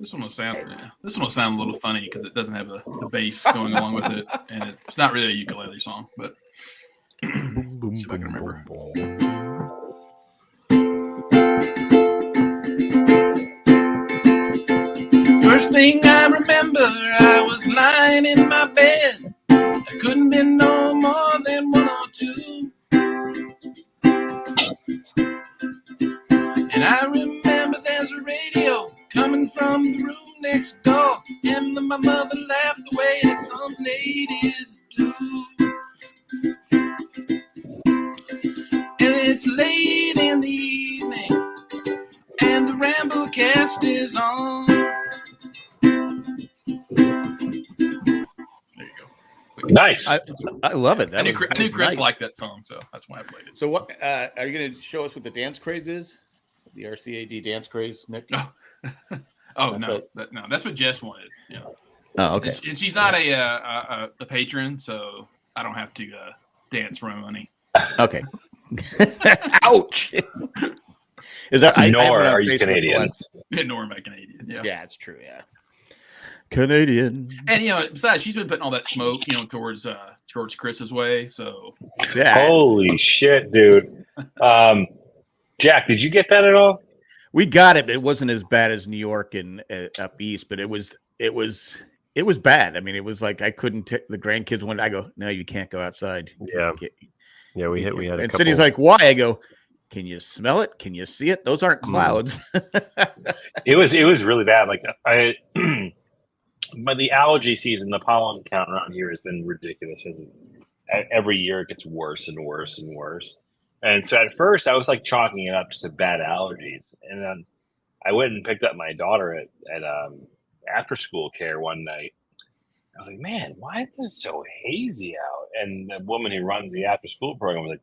This one will sound a little funny because it doesn't have the bass going along with it, and it's not really a ukulele song. But boom, boom, see if I can boom, remember. boom, boom. First thing I remember, I was lying in my bed. I couldn't be no more than 1 or 2. And I remember there's a radio coming from the room next door, and my mother laughed the way that some ladies do. And it's late in the evening, and the Ramblecast is on. Nice. I love it. I knew Chris nice. liked that song, so that's why I played it. So what are you going to show us what the dance craze is? The RCAD dance craze, Nick? Oh no, that's what Jess wanted. Yeah. Oh, okay. And she's not a patron, so I don't have to dance for my money. Okay. Ouch. Is that nor are you Canadian? Nor am I Canadian. Yeah. Yeah, it's true. Yeah. Canadian. And besides, she's been putting all that smoke, towards Chris's way. So yeah. Holy shit, dude. Jack, did you get that at all? We got it, but it wasn't as bad as New York and up east, but it was bad. I mean, it was like I couldn't the grandkids went. I go, no, you can't go outside. Yeah. We had a and couple. Cindy's like, why? I go, can you smell it? Can you see it? Those aren't clouds. It was really bad. Like but the allergy season, the pollen count around here has been ridiculous. Every year it gets worse and worse and worse. And so at first I was like chalking it up just to bad allergies. And then I went and picked up my daughter at after school care one night. I was like, man, why is this so hazy out? And the woman who runs the after school program was like,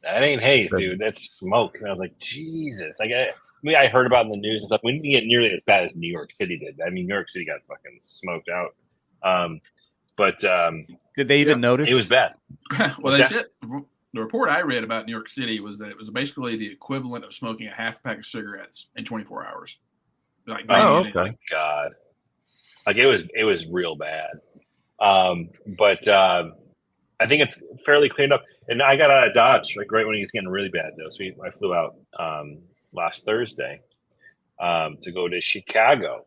that ain't haze, dude. That's smoke. And I was like, Jesus. Like, I heard about it in the news and stuff. We didn't get nearly as bad as New York City did. I mean, New York City got fucking smoked out. But did they even notice? It was bad. Well, they said the report I read about New York City was that it was basically the equivalent of smoking a half pack of cigarettes in 24 hours. Like, oh my God. Like it was real bad. But I think it's fairly cleaned up. And I got out of Dodge like right when he was getting really bad though. So I flew out last Thursday to go to Chicago.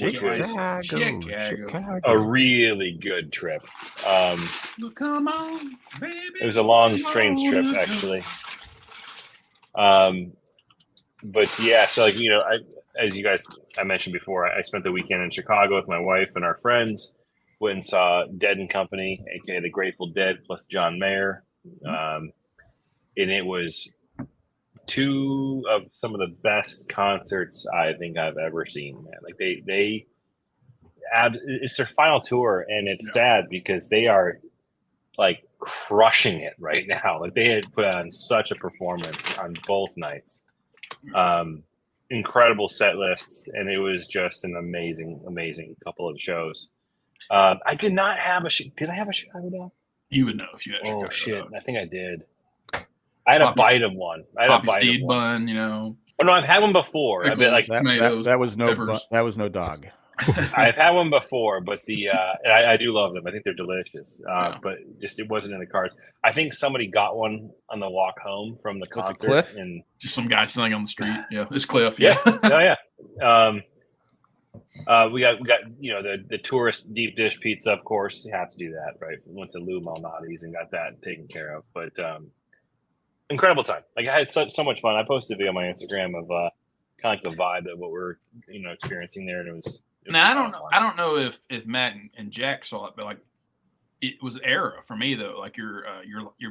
Which was Chicago. a really good trip. Come on, baby. It was a long, strange trip, actually. But yeah, so like as I mentioned before, I spent the weekend in Chicago with my wife and our friends. Went and saw Dead and Company, aka the Grateful Dead, plus John Mayer, and it was two of some of the best concerts I think I've ever seen. Man. Like it's their final tour, and it's sad because they are like crushing it right now. Like they had put on such a performance on both nights. Incredible set lists, and it was just an amazing couple of shows. I did not have did I have a Chicago dog? You would know if you had Chicago shit. dog. I think I did. I had a bite of one. I had a bite Steed of one. bun, Oh no, I've had one before. I've been like tomatoes, that was no dog. I've had one before, but I do love them. I think they're delicious. But just it wasn't in the cards. I think somebody got one on the walk home from the concert. Cliff? And just some guy selling on the street. Yeah, it's Cliff. Yeah. Oh yeah. We got the tourist deep dish pizza, of course. You have to do that, right? We went to Lou Malnati's and got that taken care of. But incredible time. Like I had so much fun. I posted a video on my Instagram of kind of like the vibe of what we're experiencing there, and it was now I don't know if Matt and Jack saw it, but like it was error for me though. Like your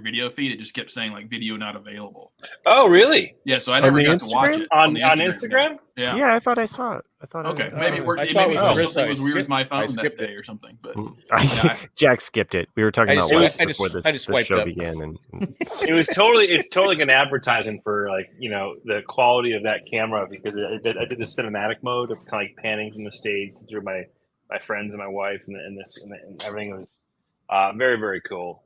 video feed, it just kept saying like video not available. Oh really? Yeah. So I never got to watch it on Instagram. Yeah, I thought I saw it. Okay, maybe it worked. I Maybe saw it something was weird with my phone that day or something. But Jack skipped it. We were talking about West before this show began, and it's totally like an advertisement for like the quality of that camera because I did the cinematic mode of kind of like panning from the stage through my friends and my wife and everything was very very cool.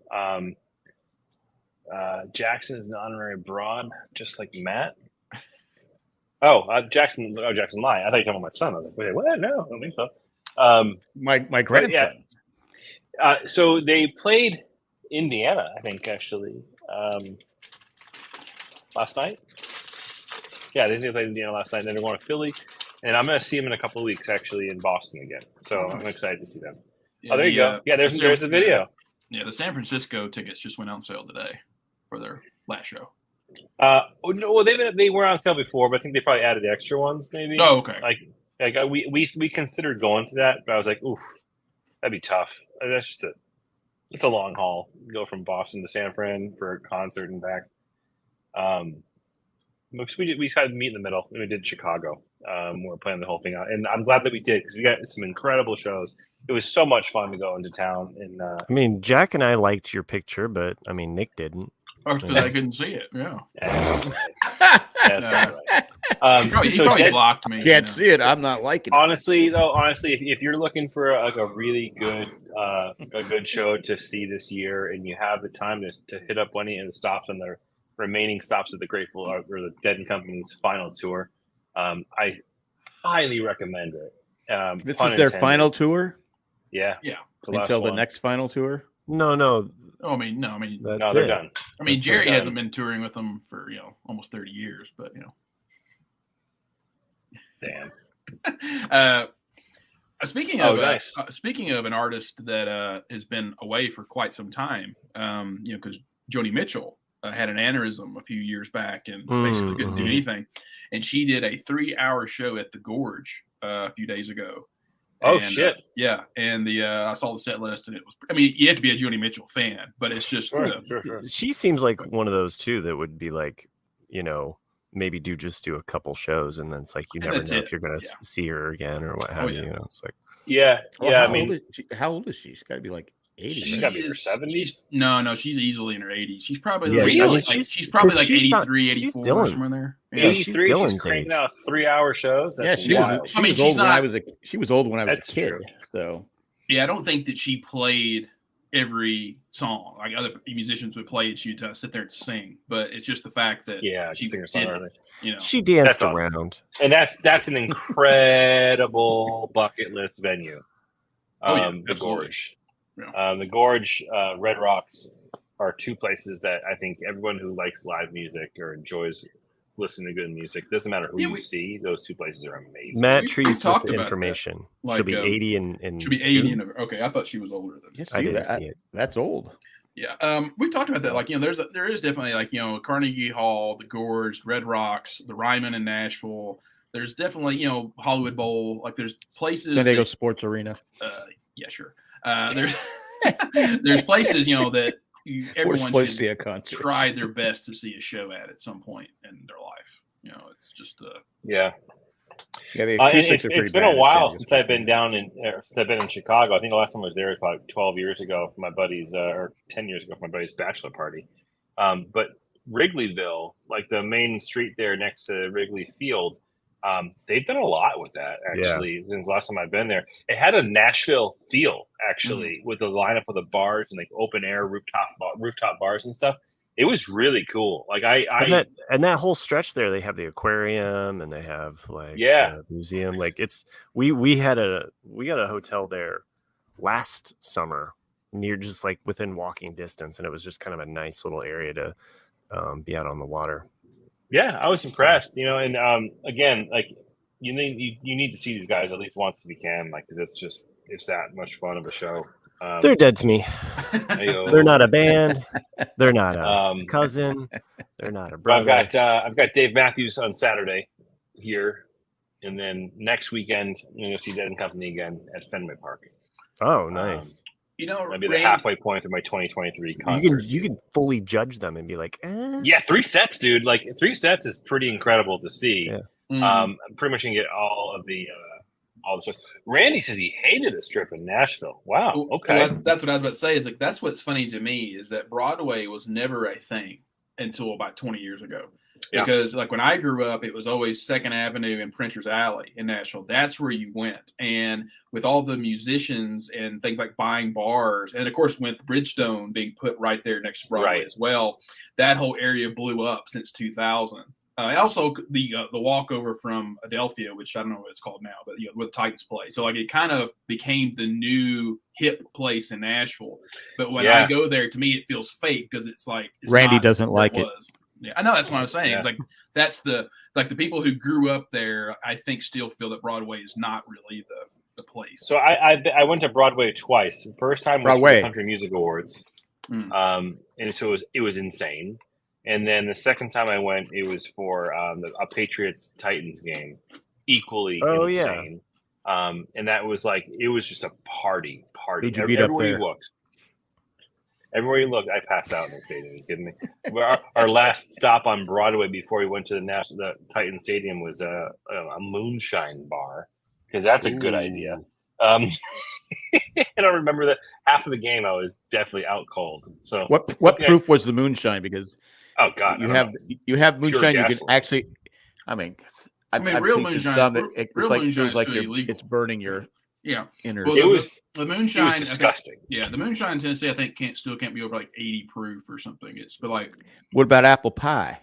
Jackson is an honorary broad, just like Matt. Jackson Lie. I thought you were talking about my son. I was like, wait, what? No, I don't think so. My grandson. So they played Indiana, I think, actually, last night. Yeah, they played Indiana last night. And then they're going to Philly, and I'm going to see them in a couple of weeks, actually, in Boston again. So I'm excited to see them. Yeah, there you go. Yeah, there's the video. Yeah, the San Francisco tickets just went on sale today for their last show. No, they were on sale before, but I think they probably added extra ones, maybe. Oh, okay. Like we considered going to that, but I was like, oof, that'd be tough. That's just it's a long haul. Go from Boston to San Fran for a concert and back. We decided to meet in the middle. We did Chicago. We were planning the whole thing out, and I'm glad that we did because we got some incredible shows. It was so much fun to go into town. And I mean, Jack and I liked your picture, but I mean, Nick didn't. Oh, because I couldn't see it. Yeah. That's right. He probably blocked me. Can't see it. I'm not liking it. Honestly, if you're looking for a really good a good show to see this year, and you have the time to hit up any of the stops on the remaining stops of the Grateful or the Dead and Company's final tour, I highly recommend it. This is their final tour? Yeah. Until the next final tour? No. Oh, I mean, they're done. I mean, Jerry hasn't been touring with them for almost 30 years, but Damn. Speaking of nice. Speaking of an artist that has been away for quite some time, because Joni Mitchell had an aneurysm a few years back and basically couldn't do anything, and she did a 3-hour show at the Gorge a few days ago. Oh, shit. Yeah, and I saw the set list, and it was. I mean, you have to be a Joni Mitchell fan, but it's just. Sure. She seems like one of those too that would be like, maybe just do a couple shows, and then it's like you never know if you're going to see her again or what have you. It's like. Yeah. How old is she? She's got to be like 80. She's got to be in her 70s. No, she's easily in her 80s. She's probably she's 83, 84, somewhere there. Yeah, 83. She's cranking out 3-hour shows. That's she was old when I was a kid. True. So yeah, I don't think that she played every song like other musicians would play, and she'd sit there and sing. But it's just the fact that she did, she danced around, awesome. And that's an incredible bucket list venue. The Gorge. Yeah. The Gorge, Red Rocks are two places that I think everyone who likes live music or enjoys listening to good music, doesn't matter who you see, those two places are amazing. Matt Trees with the information. She'll be 80 in she'll be 80 okay, I thought she was older than I didn't see it. That's old. Yeah. We've talked about that. Like, there is definitely Carnegie Hall, the Gorge, Red Rocks, the Ryman in Nashville. There's definitely, Hollywood Bowl. Like, there's places. San Diego Sports Arena. Yeah, sure. There's places, that everyone should try their best to see a show at some point in their life. It's just it's been a while since I've been in Chicago. I think the last time I was there was about 12 years ago for my buddy's, or 10 years ago for my buddy's bachelor party. But Wrigleyville, like the main street there next to Wrigley Field, they've done a lot with that actually since the last time I've been there. It had a Nashville feel actually with the lineup of the bars and like open air rooftop bars and stuff. It was really cool. Like and that whole stretch there, they have the aquarium and they have the museum. Like we got a hotel there last summer near just like within walking distance, and it was just kind of a nice little area to be out on the water. Yeah, I was impressed, and again, like you need to see these guys at least once if you can, like, because it's that much fun of a show. They're dead to me. They're not a band. They're not a cousin. They're not a brother. I've got Dave Matthews on Saturday here, and then next weekend I'm going to see Dead and Company again at Fenway Park. Oh, nice. Maybe the halfway point of my 2023 concert. You can fully judge them and be like, Yeah, 3 sets, dude. Like 3 sets is pretty incredible to see. Yeah. I'm pretty much gonna get all the stuff. Randy says he hated the strip in Nashville. Wow. Okay. Well, that's what I was about to say. Is like that's what's funny to me is that Broadway was never a thing until about 20 years ago. Because like when I grew up, it was always 2nd Avenue and Printer's Alley in Nashville. That's where you went. And with all the musicians and things like buying bars, and of course with Bridgestone being put right there next to Broadway as well, that whole area blew up since 2000. And also the walkover from Adelphia, which I don't know what it's called now, but with Titans play. So like it kind of became the new hip place in Nashville. But when I go there, to me it feels fake because it's like Randy doesn't like it. Yeah, I know that's what I'm saying. Yeah. It's like that's the people who grew up there, I think, still feel that Broadway is not really the place. So I went to Broadway twice. The first time was for the Country Music Awards, and so it was insane. And then the second time I went, it was for a Patriots Titans game, equally insane. Yeah. And that was like it was just a party. Who'd you beat up there? Everywhere you looked, I passed out in the stadium. Are you kidding me? Our last stop on Broadway before we went to the Titan Stadium was a moonshine bar, because that's a good idea. And I remember that half of the game I was definitely out cold. So what proof was the moonshine? Because God, you have moonshine. You can actually, I've real moonshine. It's like feels like it's burning your inner. Well, the moonshine. It was disgusting. The moonshine in Tennessee, I think, can't be over like 80 proof or something. But like, what about apple pie?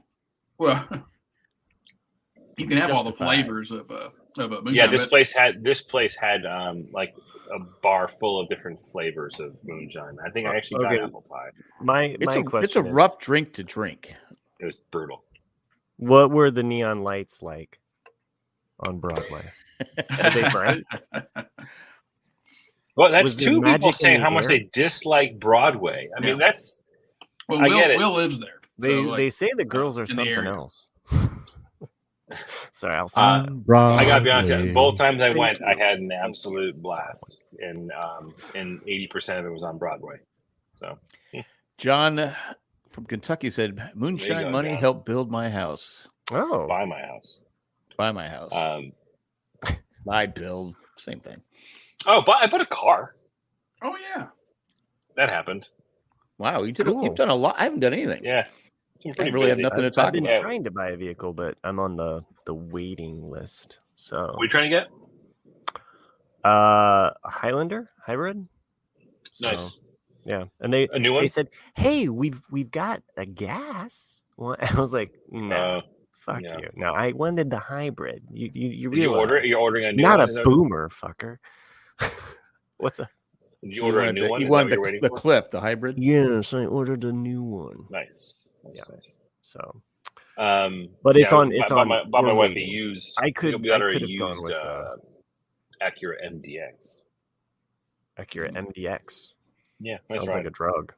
Well, you can have all the flavors of a moonshine. Yeah, this place had like a bar full of different flavors of moonshine. I think I actually got apple pie. My question it's a rough drink to drink. It was brutal. What were the neon lights like on Broadway? Are they bright? Well, that's two people saying how much they dislike Broadway. I mean, that's. Well, I get it. Will lives there. They say the girls are something else. Sorry, I'll I gotta be honest. Both times I went, I had an absolute blast, and 80% of it was on Broadway. So, John from Kentucky said, "Moonshine money helped build my house." Oh, buy my house. Buy, build, same thing. Oh, but I bought a car. Oh yeah, that happened. Wow, you've done a lot. I haven't done anything. Yeah. I really have nothing to talk about. I've been trying to buy a vehicle, but I'm on the waiting list. So, what are you trying to get? A Highlander hybrid. Nice. Yeah, and they a new one. They said, "Hey, we've got a gas." Well, I was like, "No, fuck you." No, I wanted the hybrid. You realize you're ordering a new not one? a boomer, fucker. What's a? Did you order a new one? You wanted the Cliff, the hybrid? Yes, I ordered a new one. Nice. So, but it's on. Bought my wife a used. I could have used with Acura MDX. Acura MDX. Yeah, sounds like a drug.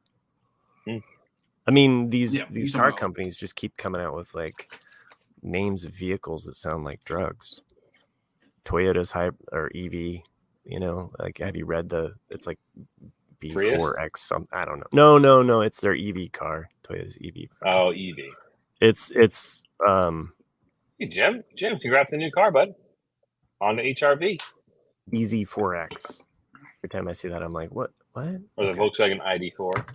I mean, these car companies just keep coming out with like names of vehicles that sound like drugs. Toyota's or EV. You know, like have you read it's like B4X something? I don't know. No, it's their EV car. Toyota's EV. Oh, EV. It's Hey Jim, congrats on the new car, bud. On the HRV. Easy 4X. Every time I see that, I'm like, what? Or the Volkswagen ID4.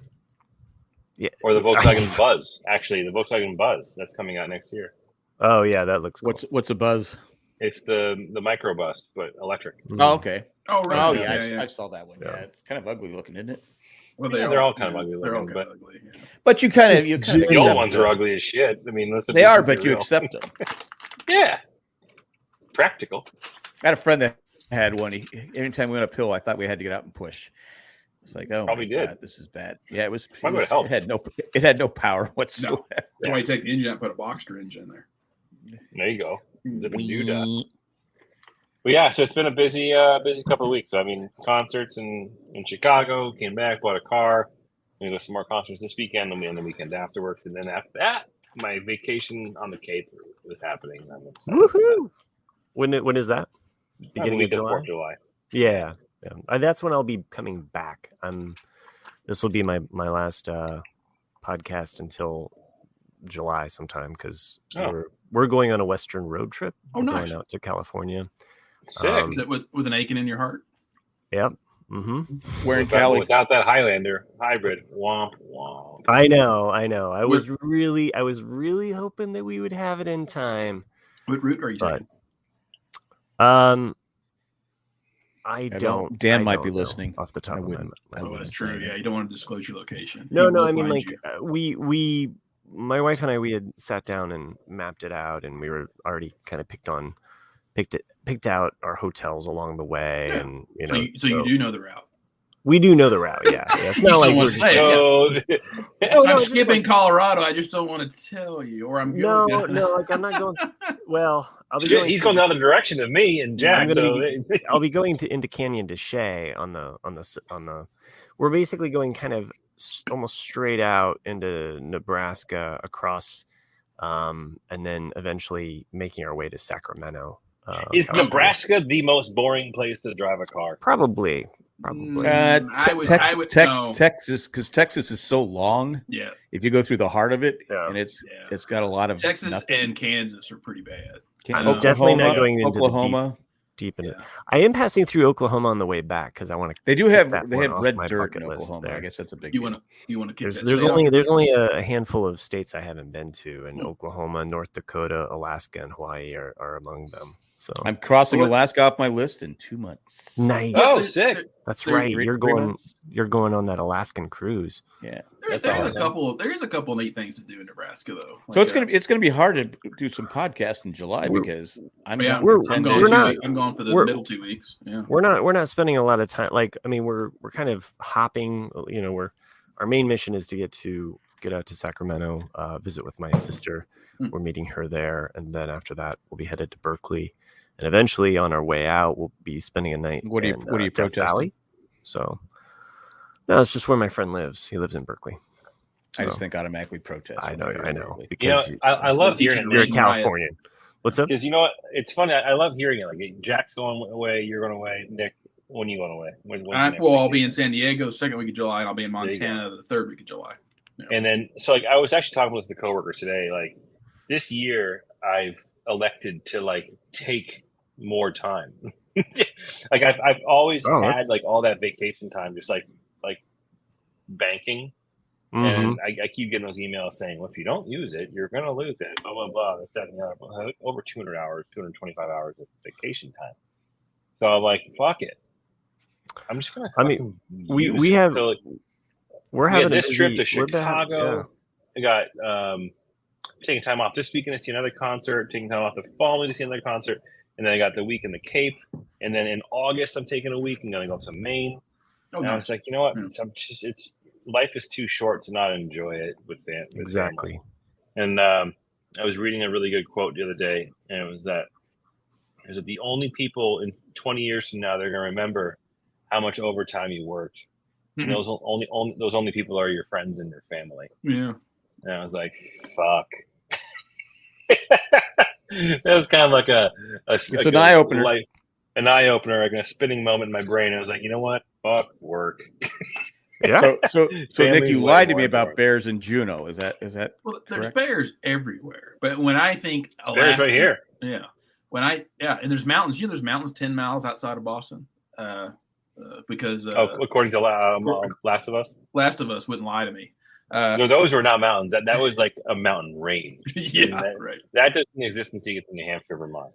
Yeah. Or the Volkswagen Buzz. Actually, the Volkswagen Buzz that's coming out next year. Oh yeah, that looks cool. What's a Buzz? It's the microbus, but electric. Oh, okay. Oh, right. Oh, yeah. I saw that one. Yeah, it's kind of ugly looking, isn't it? Well, they're all kind of ugly looking, but ugly. Yeah. But you kind of the old ones are ugly as shit. I mean, they are, but you accept them. Yeah, practical. I had a friend that had one. Anytime we went uphill, I thought we had to get out and push. It's like, oh, probably my did. God, this is bad. Yeah, it was. It had no power whatsoever. No. That's why you take the engine out and put a Boxster engine in there. There you go. Zip and do that. But yeah, so it's been a busy couple of weeks. I mean, concerts in Chicago, came back, bought a car. I'm gonna go to some more concerts this weekend, and then the weekend afterwards. And then after that, my vacation on the Cape was happening. I'm excited. Woohoo! When is that? Beginning of July. 4th of July. Yeah. That's when I'll be coming back. This will be my last podcast until July sometime because we're going on a Western road trip. Oh, nice. Going out to California. Sick. Is it with an aching in your heart? Yep. Mm-hmm. Where in Cali? Without that Highlander hybrid, womp womp. I know. I was really hoping that we would have it in time. What route are you taking? I don't. Dan might be listening off the top of my head. Oh, that's true. Yeah, you don't want to disclose your location. No. I mean, like we my wife and I, we had sat down and mapped it out, and we were already kind of picked out our hotels along the way, Yeah. and So you do know the route. We do know the route. Yeah, it's You not just like don't we're want to say it. No, I'm it's just skipping like- Colorado. I just don't want to tell you, or I'm no, going. like I'm not going. Well, I'll be Shit, going. he's to going the the- other direction of me and Jack. I'll be going into Canyon de Chelly on the. We're basically going kind of almost straight out into Nebraska across, and then eventually making our way to Sacramento. Is Nebraska the most boring place to drive a car? Probably. I would no. Texas, because Texas is so long. Yeah. If you go through the heart of it, Yeah. and it's got a lot of Texas nothing. and Kansas are pretty bad. I'm definitely not going into Oklahoma. deep in it. I am passing through Oklahoma on the way back because I want to. They do have red my dirt in bucket list Oklahoma. there. I guess that's a big. You deal. want to There's only a handful of states I haven't been to, and Oklahoma, North Dakota, Alaska, and Hawaii are among them. So I'm crossing Alaska off my list in 2 months. Nice. Oh, sick! That's right. You're going on that Alaskan cruise. Yeah, that's awesome. There is a couple neat things to do in Nebraska though. So it's gonna be hard to do some podcasts in July because I'm I'm gone for the middle 2 weeks. Yeah, we're not spending a lot of time. Like, I mean, we're kind of hopping. Our main mission is to get out to Sacramento, visit with my sister. We're meeting her there, and then after that, we'll be headed to Berkeley, and eventually on our way out, we'll be spending a night. What are you Death protesting? Valley. So, no, it's just where my friend lives. He lives in Berkeley. I just think automatically protest. I know. Because I love hearing you're a it. Californian. What's up? Because you know what? It's funny. I love hearing it. Like Jack's going away, you're going away. Nick, when are you going away? I'll be in San Diego second week of July, and I'll be in Montana the third week of July. Yeah. And then, so like, I was actually talking with the coworker today. Like, this year, I've elected to take more time. Like I've always had like all that vacation time, just like banking. And I keep getting those emails saying, well, if you don't use it, you're going to lose it, blah, blah, blah. This, that, and the other. Over 200 hours, 225 hours of vacation time. So I'm like, fuck it. I'm just going to we have we're having this trip to Chicago. I got taking time off this weekend to see another concert, taking time off the following to see another concert. And then I got the week in the Cape. And then in August, I'm taking a week. I'm going to go to Maine. And I was like, you know what? Life is too short to not enjoy it with family. Exactly. And I was reading a really good quote the other day, and it was that the only people in 20 years from now, they're going to remember how much overtime you worked. And those only people are your friends and your family. Yeah. And I was like, fuck. That was kind of like an eye opener. An eye opener, like a spinning moment in my brain. I was like, you know what? Fuck work. Yeah. So Nick, you lied to me about bears in Juneau. Is that well? There's bears everywhere, but when I think Alaska, bears right here. Yeah. And there's mountains. There's mountains 10 miles outside of Boston. Because according to Last of Us. Last of Us wouldn't lie to me. No, those were not mountains. That was like a mountain range. Right. That doesn't exist until you get to New Hampshire, Vermont.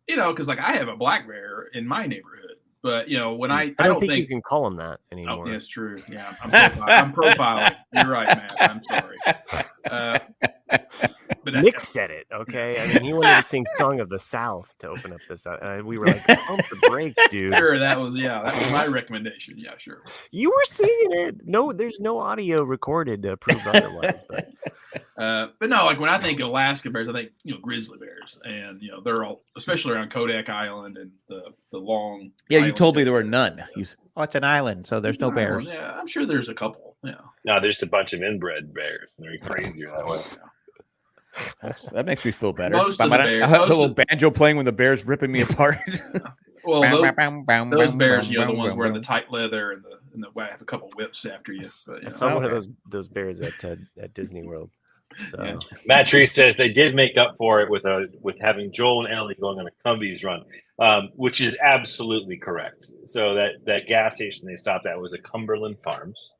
Because I have a black bear in my neighborhood, but when I don't think you can call him that anymore. Oh, yeah, it's true. Yeah, I'm profiling. You're right, Matt. I'm sorry. But Nick said it. Okay, I mean, he wanted to sing "Song of the South" to open up this. We were like, "Pump the brakes, dude." Sure, that was my recommendation. Yeah, sure. You were singing it. No, there's no audio recorded to prove otherwise. But no, like when I think Alaska bears, I think grizzly bears, and they're all, especially around Kodak Island and the long. Yeah, you told me there were none. It's an island, so there's no bears. Yeah, I'm sure there's a couple. Yeah. No, there's just a bunch of inbred bears. They're crazier that way. That makes me feel better. Most of the bears, I have a little banjo playing when the bear's ripping me apart. Well, those bears, the ones wearing the tight leather and the have a couple whips after you. But, I saw one of those bears at Disney World. So yeah. Matt Tree says they did make up for it with having Joel and Ellie going on a Cumbies run, which is absolutely correct. So that gas station they stopped at was a Cumberland Farms,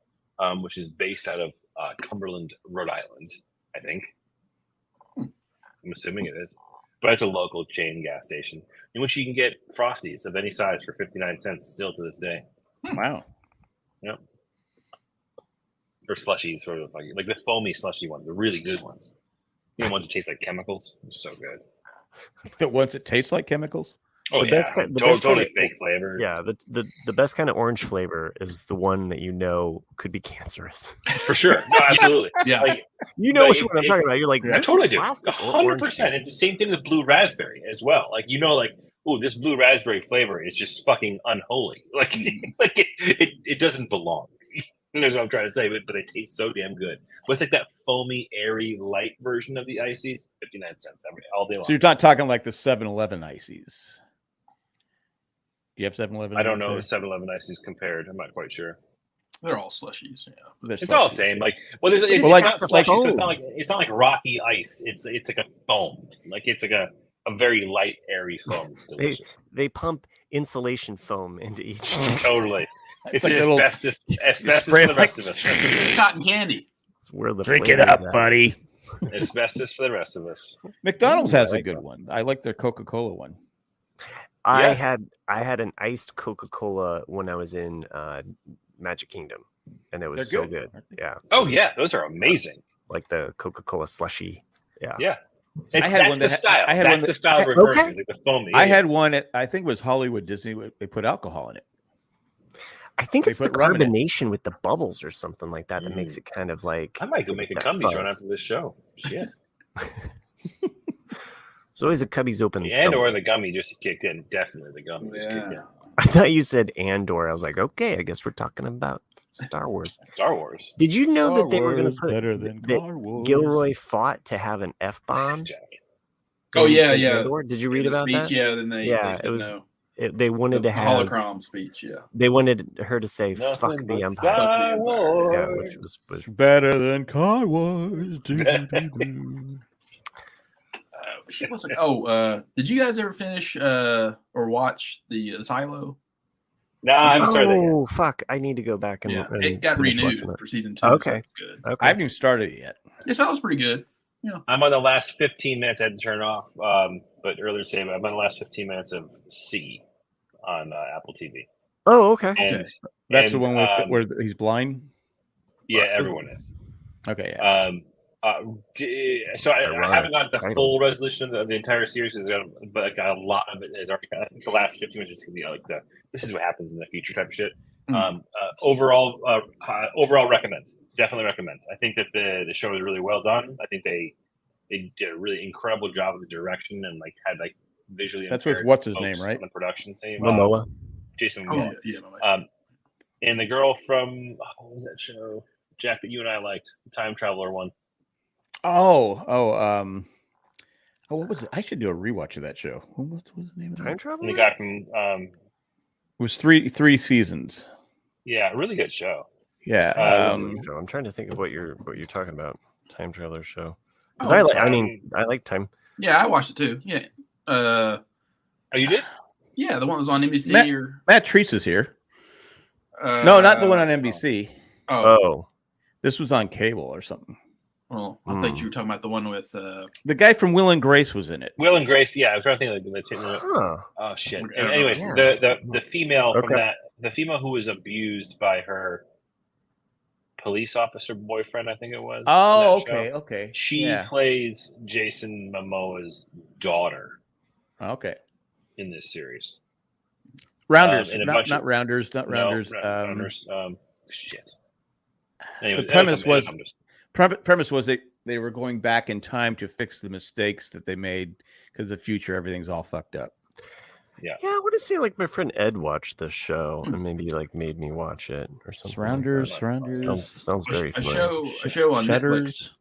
which is based out of Cumberland, Rhode Island, I think. I'm assuming it is, but it's a local chain gas station in which you can get Frosties of any size for 59 cents still to this day. Wow. Yep. or slushies, or like the foamy slushy ones, the really good ones. You know, ones that taste like chemicals. They're so good. The ones that taste like chemicals. Oh, the best totally fake flavor. Yeah, the best kind of orange flavor is the one that you know could be cancerous. For sure. No, absolutely. Yeah. Like, You know which one I'm talking about. You're like, I this totally is do. plastic or orange 100%. juice. It's the same thing with blue raspberry as well. Like, you know, like, oh, this blue raspberry flavor is just fucking unholy. Like, it doesn't belong. You know what I'm trying to say, but they taste so damn good. But it's like that foamy, airy, light version of the ices. 59 cents all day long. So you're not talking like the 7-Eleven ices. Do you have 7-Eleven? I don't know if 7-Eleven ices compared. I'm not quite sure. They're all slushies. Yeah. It's all the same. Like, well, it's like- not slushy, so like- it's not like rocky ice. It's like a foam. Like it's like a very light, airy foam. It's delicious. They pump insulation foam into each. Totally. It's like asbestos for the rest of us. Cotton candy. It's where the Drink it flavor up, is at. buddy. Asbestos for the rest of us. McDonald's Ooh, has I a like good that. one. I like their Coca-Cola one. I Yeah. had an iced Coca-Cola when I was in Magic Kingdom, and it was They're so good. good. Yeah. Oh yeah, those are amazing. Like the Coca-Cola slushy. Yeah. Yeah. I had one the that- style. I had one That's that- the style we're referring Okay. to, like the foamy. I had one at, I think it was Hollywood Disney. They put alcohol in it. I think They it's the put rum in it. carbonation with the bubbles or something like that that makes it kind of like. I might go make a that Cumbies run fuzz. after this show. Shit. There's always a Cubbies open. And somewhere. or the gummy just kicked in. Definitely the gummy just kicked in. Yeah. I thought you said Andor. I was like, okay, I guess we're talking about Star Wars. Star Wars. Did you know that they were going to Star Wars put better than that Car Wars. Gilroy fought to have an F bomb? Nice, Jack. Oh, yeah, in yeah. Andor? Did you read In the about speech, that? Yeah, then they Yeah, they it said was- no. They wanted The to have. holocron speech. Yeah. They wanted her to say Nothing "fuck the but Empire." Star Wars. Yeah, which was Better than Car Wars. Doo-doo-doo-doo. Shit, what's it- oh, did you guys ever finish or watch the Silo? No, I haven't started that yet. Oh fuck! I need to go back and, Yeah, and it got finish renewed watching that. for season 2. so Okay. it's good. Okay. I haven't even started it yet. Yeah, so that was pretty good. I'm on the last 15 minutes. I had to turn it off, but earlier today, I'm on the last 15 minutes of C on Apple TV. Oh, okay. And That's and, the one where he's blind. yeah, Is- everyone is. Okay, yeah. So I Ironic haven't got the title. full resolution of the entire series, but like a lot of it is already. I think the last 15 minutes is gonna be like this is what happens in the future type of shit. Overall recommend. Definitely recommend. I think that the show is really well done. I think they did a really incredible job of the direction and like had like visually. That's with impaired what's his folks name, right? On the production team, Momoa. Jason Oh, Momoa. yeah, no, And the girl from what was that show, Jack, that you and I liked, the time traveler one. Oh, what was it? I should do a rewatch of that show. What was the name of Time it? And travel. the guy from It was three seasons. yeah, really good show. Yeah. I'm trying to think of what you're talking about. Time traveler show. Oh, Because I like time. Yeah, I watched it too. Yeah. Oh, you did? Yeah, the one that was on NBC Matt- or Matt Treese is here. No, not the one on NBC. Oh, Oh, This was on cable or something. well, I thought you were talking about the one with The guy from Will and Grace was in it. Will and Grace. Yeah, I was trying to think of the. huh. Oh shit. Yeah. Anyways, Yeah. the female from Okay. that, the female who was abused by her police officer boyfriend, I think it was. Oh, in that show. okay. She Yeah. plays Jason Momoa's daughter Okay. in this series. Rounders, and a not, bunch not of- Rounders, not Rounders. Rounders. Shit. Anyway, The premise was- Rounders. Premise was they were going back in time to fix the mistakes that they made because the future everything's all fucked up. Yeah, I want to say like my friend Ed watched this show and maybe like made me watch it or something. like that. Rounders. Sounds very a familiar. show on Netflix. Shutters.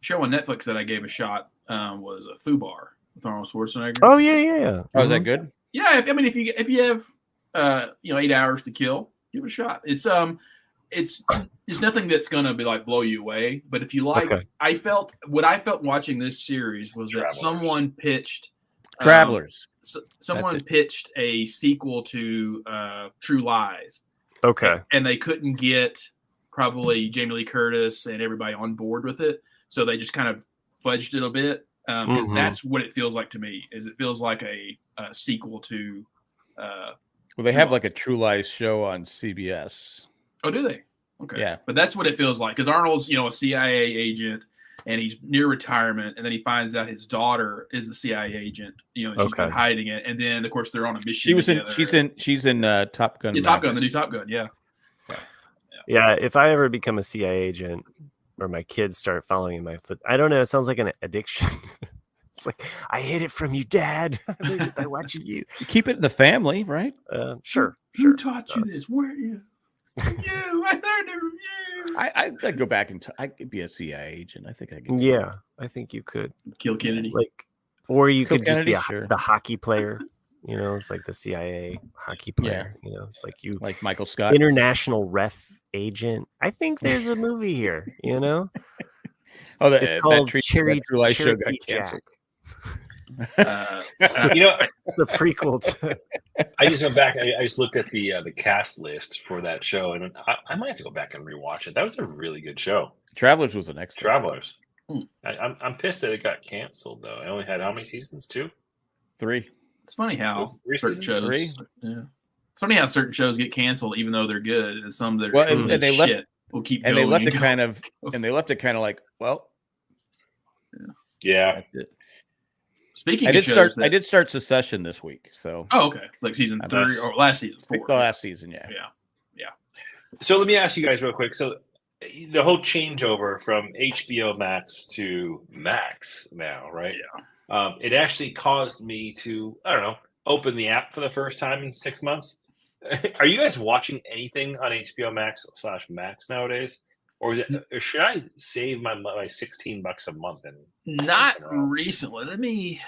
Show on Netflix that I gave a shot was a Fubar with Arnold Schwarzenegger. Oh yeah. Oh, is that Mhm. good? Yeah, if you have 8 hours to kill, give it a shot. It's nothing that's gonna be like blow you away. But if you like, Okay. I felt watching this series was that Travelers. someone pitched Travelers. someone That's it. pitched a sequel to True Lies, Okay. and they couldn't get probably Jamie Lee Curtis and everybody on board with it, so they just kind of fudged it a bit. Because Mhm. that's what it feels like to me. Is it feels like a sequel to. Well, they have like a True Lies show on CBS. Oh, do they? Okay. Yeah. But that's what it feels like because Arnold's, a CIA agent and he's near retirement. And then he finds out his daughter is a CIA agent, and she's been hiding it. And then, of course, they're on a mission. She's in Top Gun. Yeah, Top Gun, the new Top Gun. Yeah. Yeah. If I ever become a CIA agent or my kids start following in my foot, I don't know. It sounds like an addiction. It's like, I hid it from you, Dad. By watching you. You keep it in the family, right? Sure. Who taught you this? Where you? You. I learned it from you. I'd go back and I could be a CIA agent. I think I could. Yeah, I think you could kill Kennedy. Or you Kill could Kennedy, just be sure. the hockey player. It's like the CIA hockey player. It's like you, like Michael Scott, international ref agent. I think there's a movie here. Oh, it's called Cherry Life Show got Jack. canceled. The prequel to. I just went back. I just looked at the cast list for that show, and I might have to go back and rewatch it. That was a really good show. Travelers was the next. Travelers. I'm pissed that it got canceled though. I only had how many seasons? 2, 3. It's funny how certain shows. 3? Yeah. It's funny how certain shows get canceled even though they're good, and some that are and they shit will keep. And going they left it kind of. And they left it kind of like, well. Yeah. That's it. Speaking, I did start Succession this week. So. Oh, okay. Like season 3 or last season 4. The last season, yeah. So let me ask you guys real quick. So the whole changeover from HBO Max to Max now, right? Yeah. It actually caused me to, I don't know, open the app for the first time in 6 months. Are you guys watching anything on HBO Max/Max nowadays? Or should I save my $16 a month? Not recently. Let me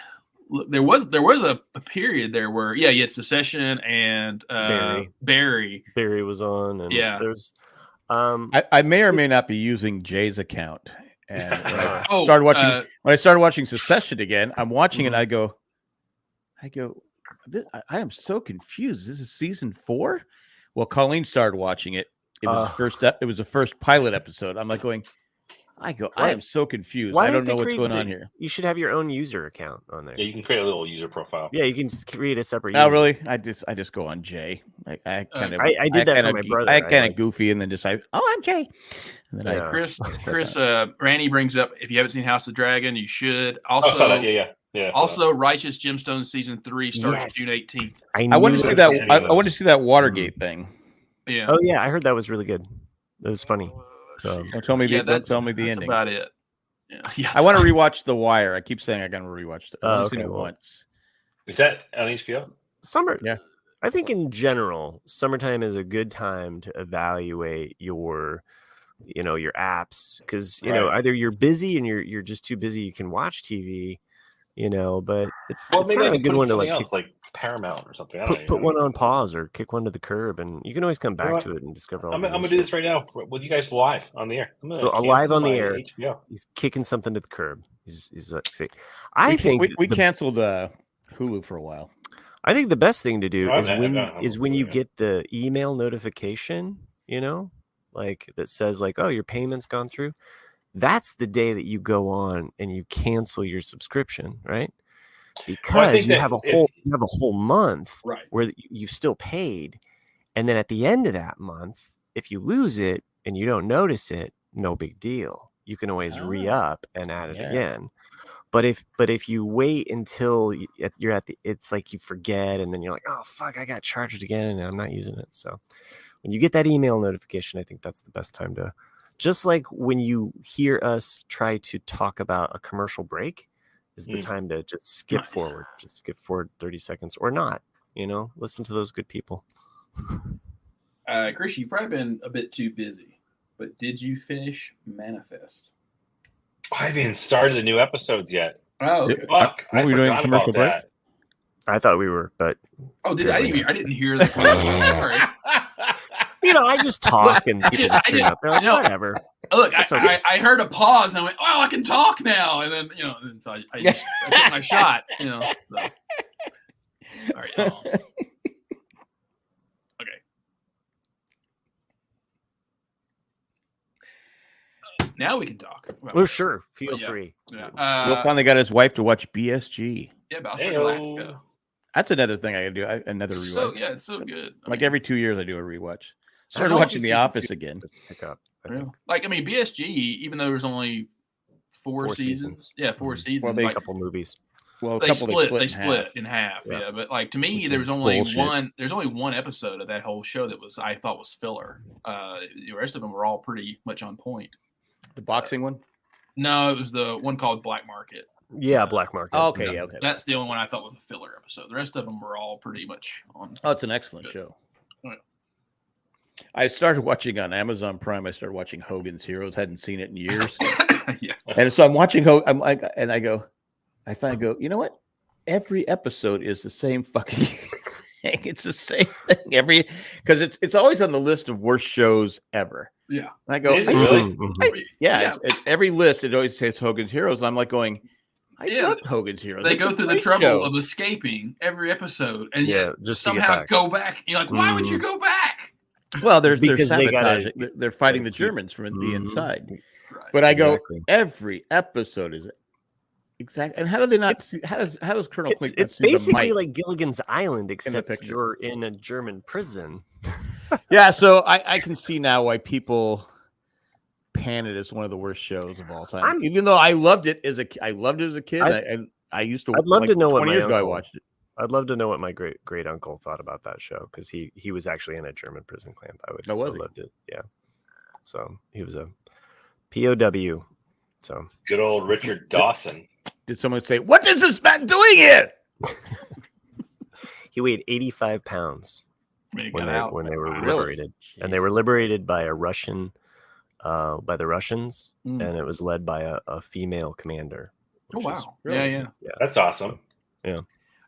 look. There was a period there where you had Succession and Barry. Barry was on, and there's. I may or may not be using Jay's account, and when I started watching Succession again, I'm watching it. And I go, I am so confused. This is season 4. Well, Colleen started watching it. It was the first pilot episode. I'm like I am so confused. I don't know what's going on here. You should have your own user account on there. Yeah, you can create a little user profile. Yeah, you can just create a separate. No, really, I just go on Jay. I did that for my brother. I kind of goofy, and then decide, I'm Jay. And then Chris, Randy brings up if you haven't seen House of Dragon, you should. Also, saw that. Yeah. Also, Righteous Gemstones season 3 starts June 18th. I want to see that. I want to see that Watergate thing. Yeah. Oh yeah, I heard that was really good. It was funny. So don't tell me the ending. That's about it. Yeah. I want to rewatch The Wire. I keep saying I got to rewatch it. I've seen it once. Is that on HBO? Summer. Yeah. I think in general, summertime is a good time to evaluate your apps because either you're busy and you're just too busy you can watch TV. But it's kind of a good one to like Paramount or something. Put one on pause or kick one to the curb, and you can always come back to it and discover. I'm gonna do this right now with you guys live on the air. Live on the air. HBO. He's kicking something to the curb. He's I think we canceled Hulu for a while. I think the best thing to do is when you get the email notification, that says your payment's gone through. That's the day that you go on and you cancel your subscription, right? Because you have a whole month where you've still paid, and then at the end of that month, if you lose it and you don't notice it, no big deal. You can always re-up and add it again. But if you wait until you're at it's like you forget, and then you're like, oh fuck, I got charged again, and I'm not using it. So when you get that email notification, I think that's the best time to. Just like when you hear us try to talk about a commercial break is the time to just skip forward. Just skip forward 30 seconds or not, listen to those good people. Chris, you've probably been a bit too busy, but did you finish Manifest? I haven't even started the new episodes yet. Oh, okay. Fuck, I forgot about that. I thought we were, but. Oh, I didn't hear that. I just talk and people just turn up. They're like, whatever. Look, I heard a pause and I went, "Oh, I can talk now." And then and so I took my shot. So. All right. Okay. Now we can talk. Oh, sure. Feel free. Yeah. Will finally got his wife to watch BSG. Yeah, Battlestar Galactica. That's another thing I can do. Another rewatch. It's so good. Every 2 years, I do a rewatch. Started watching The Office again. Pick up. Like, I mean, BSG, even though there's only four seasons. Yeah, 4 seasons. Well, a like, couple movies. Well, they split in half. Yeah. Yeah, but like to me, there was only one episode of that whole show that I thought was filler. The rest of them were all pretty much on point. The boxing one? No, it was the one called Black Market. Yeah, Black Market. Oh, okay, okay. That's the only one I thought was a filler episode. The rest of them were all pretty much on. Oh, it's an excellent show. Right. I started watching on Amazon Prime. I started watching Hogan's Heroes. Hadn't seen it in years. Yeah. And so I'm watching I finally go, you know what? Every episode is the same fucking thing. It's the same thing because it's always on the list of worst shows ever. Yeah. And I go, really? It's every list. It always says Hogan's Heroes. And I'm like going, I loved Hogan's Heroes. They go through the trouble of escaping every episode, and just somehow go back. You're like, why would you go back? Well, they're sabotaging. They're fighting the Germans from the inside. Right. But I go, every episode is exactly. And how do they not see? How does Colonel Klink? It's basically like Gilligan's Island, except you're in a German prison. Yeah, so I can see now why people pan it as one of the worst shows of all time. Even though I loved it as a kid, I used to. I'd love to know 20 years ago I watched it. I'd love to know what my great uncle thought about that show because he was actually in a German prison camp. I loved it. Yeah, so he was a POW. So good old Richard Dawson. Did someone say, "What is this man doing here?" He weighed 85 pounds when they were liberated, and they were liberated by a Russian, by the Russians, and it was led by a female commander. Oh wow! Yeah, that's awesome. Yeah.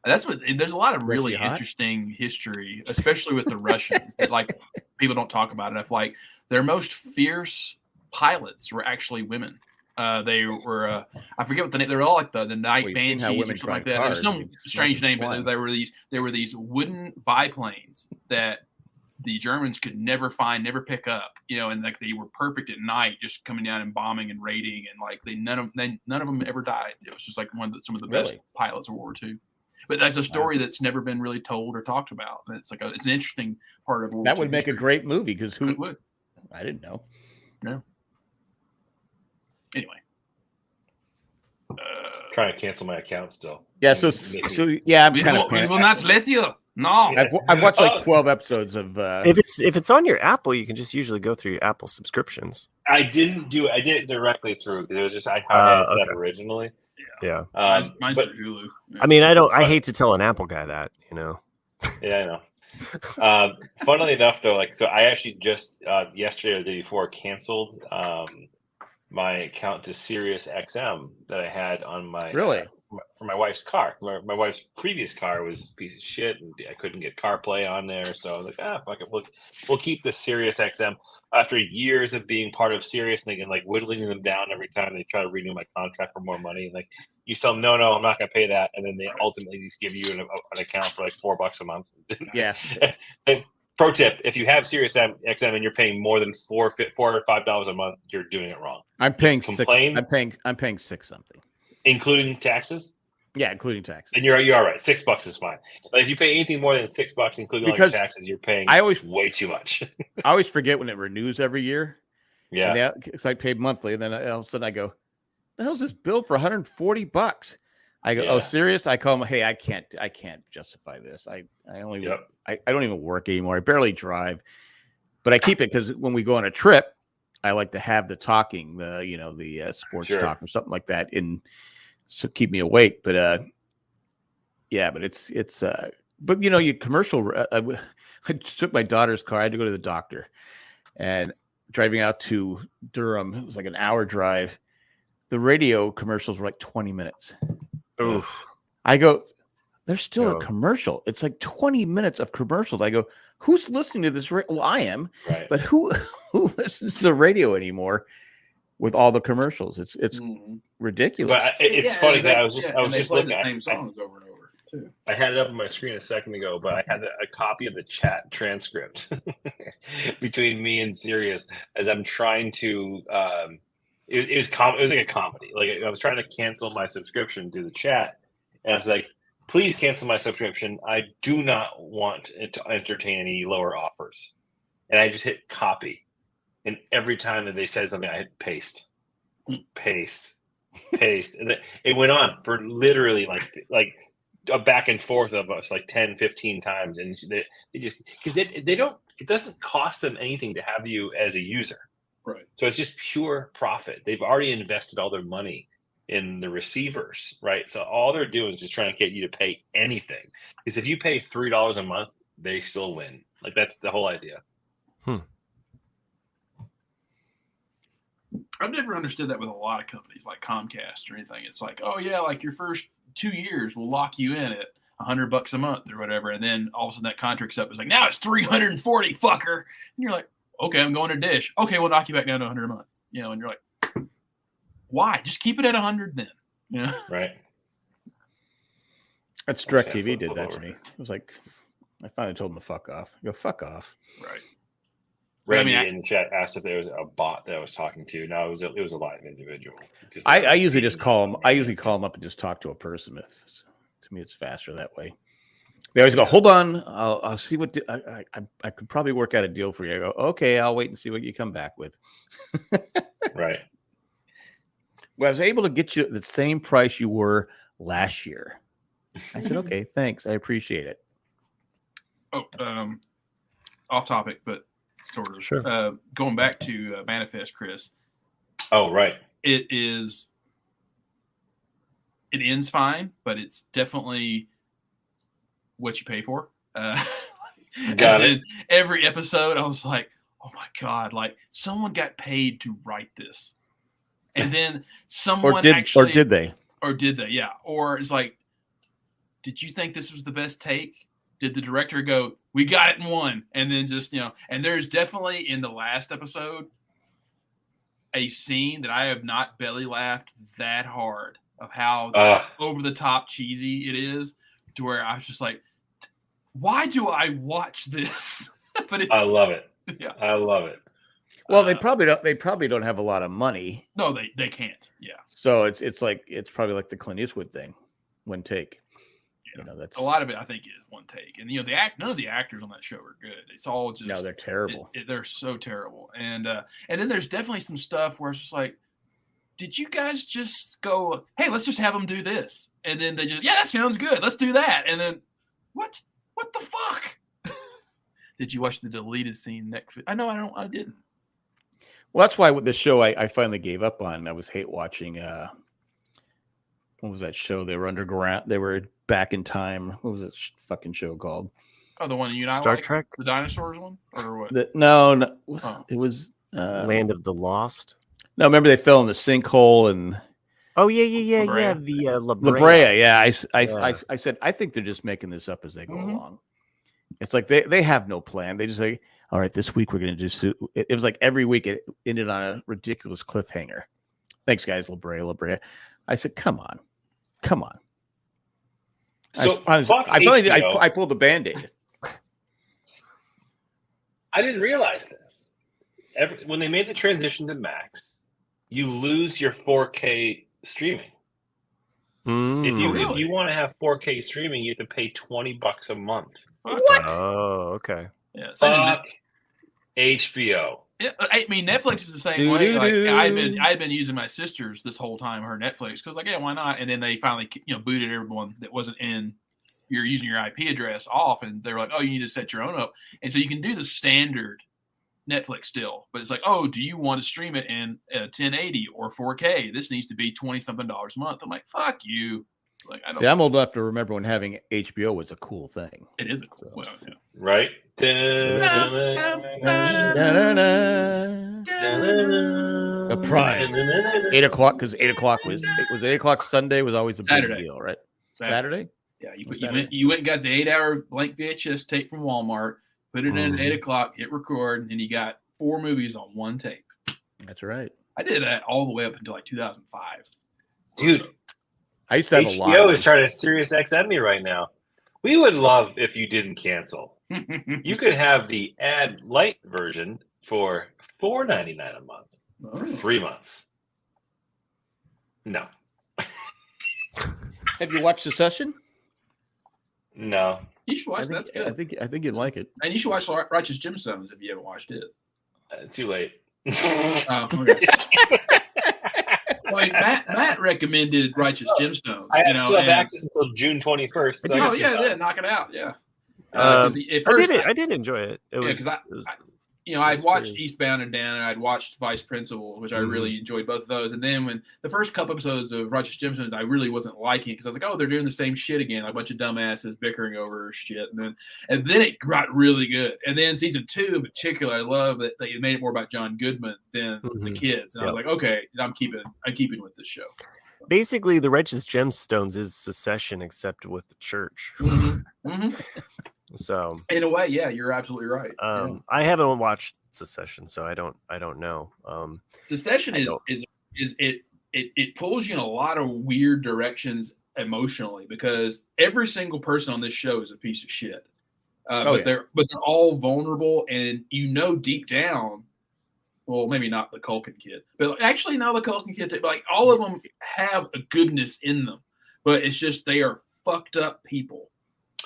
There's a lot of really interesting history, especially with the Russians, that like people don't talk about enough. Like their most fierce pilots were actually women. They were I forget what the name. They were all like the night banshees or something like that. There's some strange name, but there were these wooden biplanes that the Germans could never find, never pick up. And like they were perfect at night, just coming down and bombing and raiding, and like none of them ever died. It was just like some of the best pilots of World War II. But that's a story that's never been really told or talked about. It's like it's an interesting part of World War II would make a great movie because who would? I didn't know. No. Anyway, trying to cancel my account still. Yeah. So yeah, we will not let you. No, I've watched like 12 episodes of. If it's on your Apple, you can just usually go through your Apple subscriptions. I didn't do it. I did it directly through because it was just how I had it set originally. Yeah. Mine's through Hulu. Yeah. I mean, I hate to tell an Apple guy that, Yeah, I know. Funnily enough, though, so I actually just yesterday or the day before canceled my account to Sirius XM that I had on my for my wife's car. My wife's previous car was a piece of shit, and I couldn't get CarPlay on there. So I was like, fuck it, we'll keep the Sirius XM. After years of being part of Sirius, and like whittling them down every time they try to renew my contract for more money, and like you tell them, no, I'm not going to pay that, and then they ultimately just give you an account for like $4 a month. Yeah. And pro tip: if you have Sirius XM and you're paying more than $4 or $5 a month, you're doing it wrong. I'm paying $6. I'm paying $6 something, including taxes. Yeah, including taxes. And you're all right. $6 is fine. But if you pay anything more than $6, including all your taxes, you're paying way too much. I always forget when it renews every year. Yeah. Because I paid monthly, and then all of a sudden I go, the hell's this bill for $140? I go, oh, serious? I call them, hey, I can't justify this. I don't even work anymore. I barely drive. But I keep it because when we go on a trip, I like to have the talking, the sports talk or something like that so keep me awake. But but it's but you commercial. I took my daughter's car. I had to go to the doctor, and driving out to Durham, it was like an hour drive. The radio commercials were like 20 minutes. Oof. I go, there's still a commercial. It's like 20 minutes of commercials. I go, who's listening to this? Well, I am, but who listens to the radio anymore with all the commercials? It's ridiculous. But it's funny that I was just looking at the same songs over and over too. I had it up on my screen a second ago, but I had a copy of the chat transcript between me and Sirius as I'm trying to. It was like a comedy. Like I was trying to cancel my subscription through the chat, and I was like, "Please cancel my subscription. I do not want it to entertain any lower offers." and I just hit copy. And every time that they said something, I hit paste, paste, paste. And it went on for literally like a back and forth of us, like 10, 15 times. And they just, because they don't, it doesn't cost them anything to have you as a user. Right. So it's just pure profit. They've already invested all their money in the receivers, right? So all they're doing is just trying to get you to pay anything. Because if you pay $3 a month, they still win. Like, that's the whole idea. I've never understood that with a lot of companies like Comcast or anything. It's like, oh yeah, like your first 2 years will lock you in at $100 a month or whatever, and then all of a sudden that contract's up. It's like, now it's $340, fucker. And you're like, okay, I'm going to Dish. Okay, we'll knock you back down to $100 a month. You know, and you're like, why? Just keep it at 100 then. You know? Right. That's DirecTV did that to me. It was like, I finally told them to fuck off. Go fuck off. Right. Randy in the chat asked if there was a bot that I was talking to. No, it was a live individual. I usually just call them. I usually call them up and just talk to a person. To me, it's faster that way. They always go, "Hold on, I'll see what I could probably work out a deal for you." I go, "Okay, I'll wait and see what you come back with." Right. Well, I was able to get you the same price you were last year. I said, "Okay, thanks. I appreciate it." Oh, off topic, but sort of. Sure. Going back to Manifest, Chris. Oh, right. It ends fine, but it's definitely what you pay for. Got it. Every episode, I was like, oh my God, like someone got paid to write this. And then someone or did they? Or did they? Yeah. Or it's like, did you think this was the best take? Did the director go, we got it in one? And then just, and there's definitely in the last episode a scene that I have not belly laughed that hard of how over the top cheesy it is, to where I was just like, why do I watch this? But I love it. Yeah. I love it. Well, they probably don't have a lot of money. No, they can't. Yeah. So it's probably like the Clint Eastwood thing, one take. Yeah. That's a lot of it. I think is one take, and none of the actors on that show are good. It's all just they're terrible. They're so terrible, and then there's definitely some stuff where it's just like, did you guys just go, hey, let's just have them do this, and then they just, yeah, that sounds good, let's do that, and then what the fuck? Did you watch the deleted scene next? I didn't. Well, that's why with the show I finally gave up on. I was hate watching. What was that show? They were underground. They were back in time. What was that fucking show called? Oh, the one you know, Star Trek, the dinosaurs one, or what? It was Land of the Lost. No, remember they fell in the sinkhole and. Oh yeah. The La Brea. Yeah, I said I think they're just making this up as they go along. It's like they have no plan. They just say, all right, this week we're going to just. It was like every week it ended on a ridiculous cliffhanger. Thanks, guys. La Brea. I said, come on. So I pulled the Band-Aid. I didn't realize this. When they made the transition to Max, you lose your 4K streaming. If you want to have 4K streaming, you have to pay $20 a month. What? Oh, okay. Yeah, fuck HBO. Yeah, I mean, Netflix is the same way. Like, I've been using my sister's this whole time, her Netflix, because like, yeah, why not? And then they finally, booted everyone that wasn't you're using your IP address off, and they were like, oh, you need to set your own up, and so you can do the standard Netflix still, but it's like, oh, do you want to stream it in 1080 or 4K? This needs to be $20-something a month. I'm like, fuck you. Like, I don't. See, I'm old enough to remember when having HBO was a cool thing. It is a cool, yeah. Right? A Prime. 8 o'clock, because 8 o'clock was 8 o'clock Sunday was always a big deal, right? Saturday? Yeah, you went and got the 8-hour blank VHS tape from Walmart, put it in at 8 o'clock, hit record, and you got 4 movies on one tape. That's right. I did that all the way up until like 2005. Dude, I used to have a lot. HBO is trying to Sirius XM me right now. We would love if you didn't cancel. You could have the ad light version for $4.99 a month for 3 months. No. Have you watched Succession? No. You should watch. That's good. I think you'd like it. And you should watch Righteous Gemstones if you haven't watched it. Too late. Oh, okay. Well, Matt recommended Righteous Gemstones. I still have access until June 21st. So knock it out. Yeah. I did enjoy it. It was. I'd watched Eastbound and Down, and I'd watched Vice Principal, which I really enjoyed both of those. And then when the first couple episodes of Righteous Gemstones, I really wasn't liking it because I was like, oh, they're doing the same shit again, like a bunch of dumbasses bickering over shit. And then it got really good. And then season 2 in particular, I love that they made it more about John Goodman than the kids. And I was like, okay, I'm keeping with this show. Basically, the Righteous Gemstones is Secession, except with the church. So in a way, yeah, you're absolutely right. I haven't watched Secession, so I don't know. Secession it pulls you in a lot of weird directions emotionally because every single person on this show is a piece of shit. They're all vulnerable, and deep down. Well, maybe not the Culkin kid, but actually no, the Culkin kid. Like all of them have a goodness in them, but it's just they are fucked up people.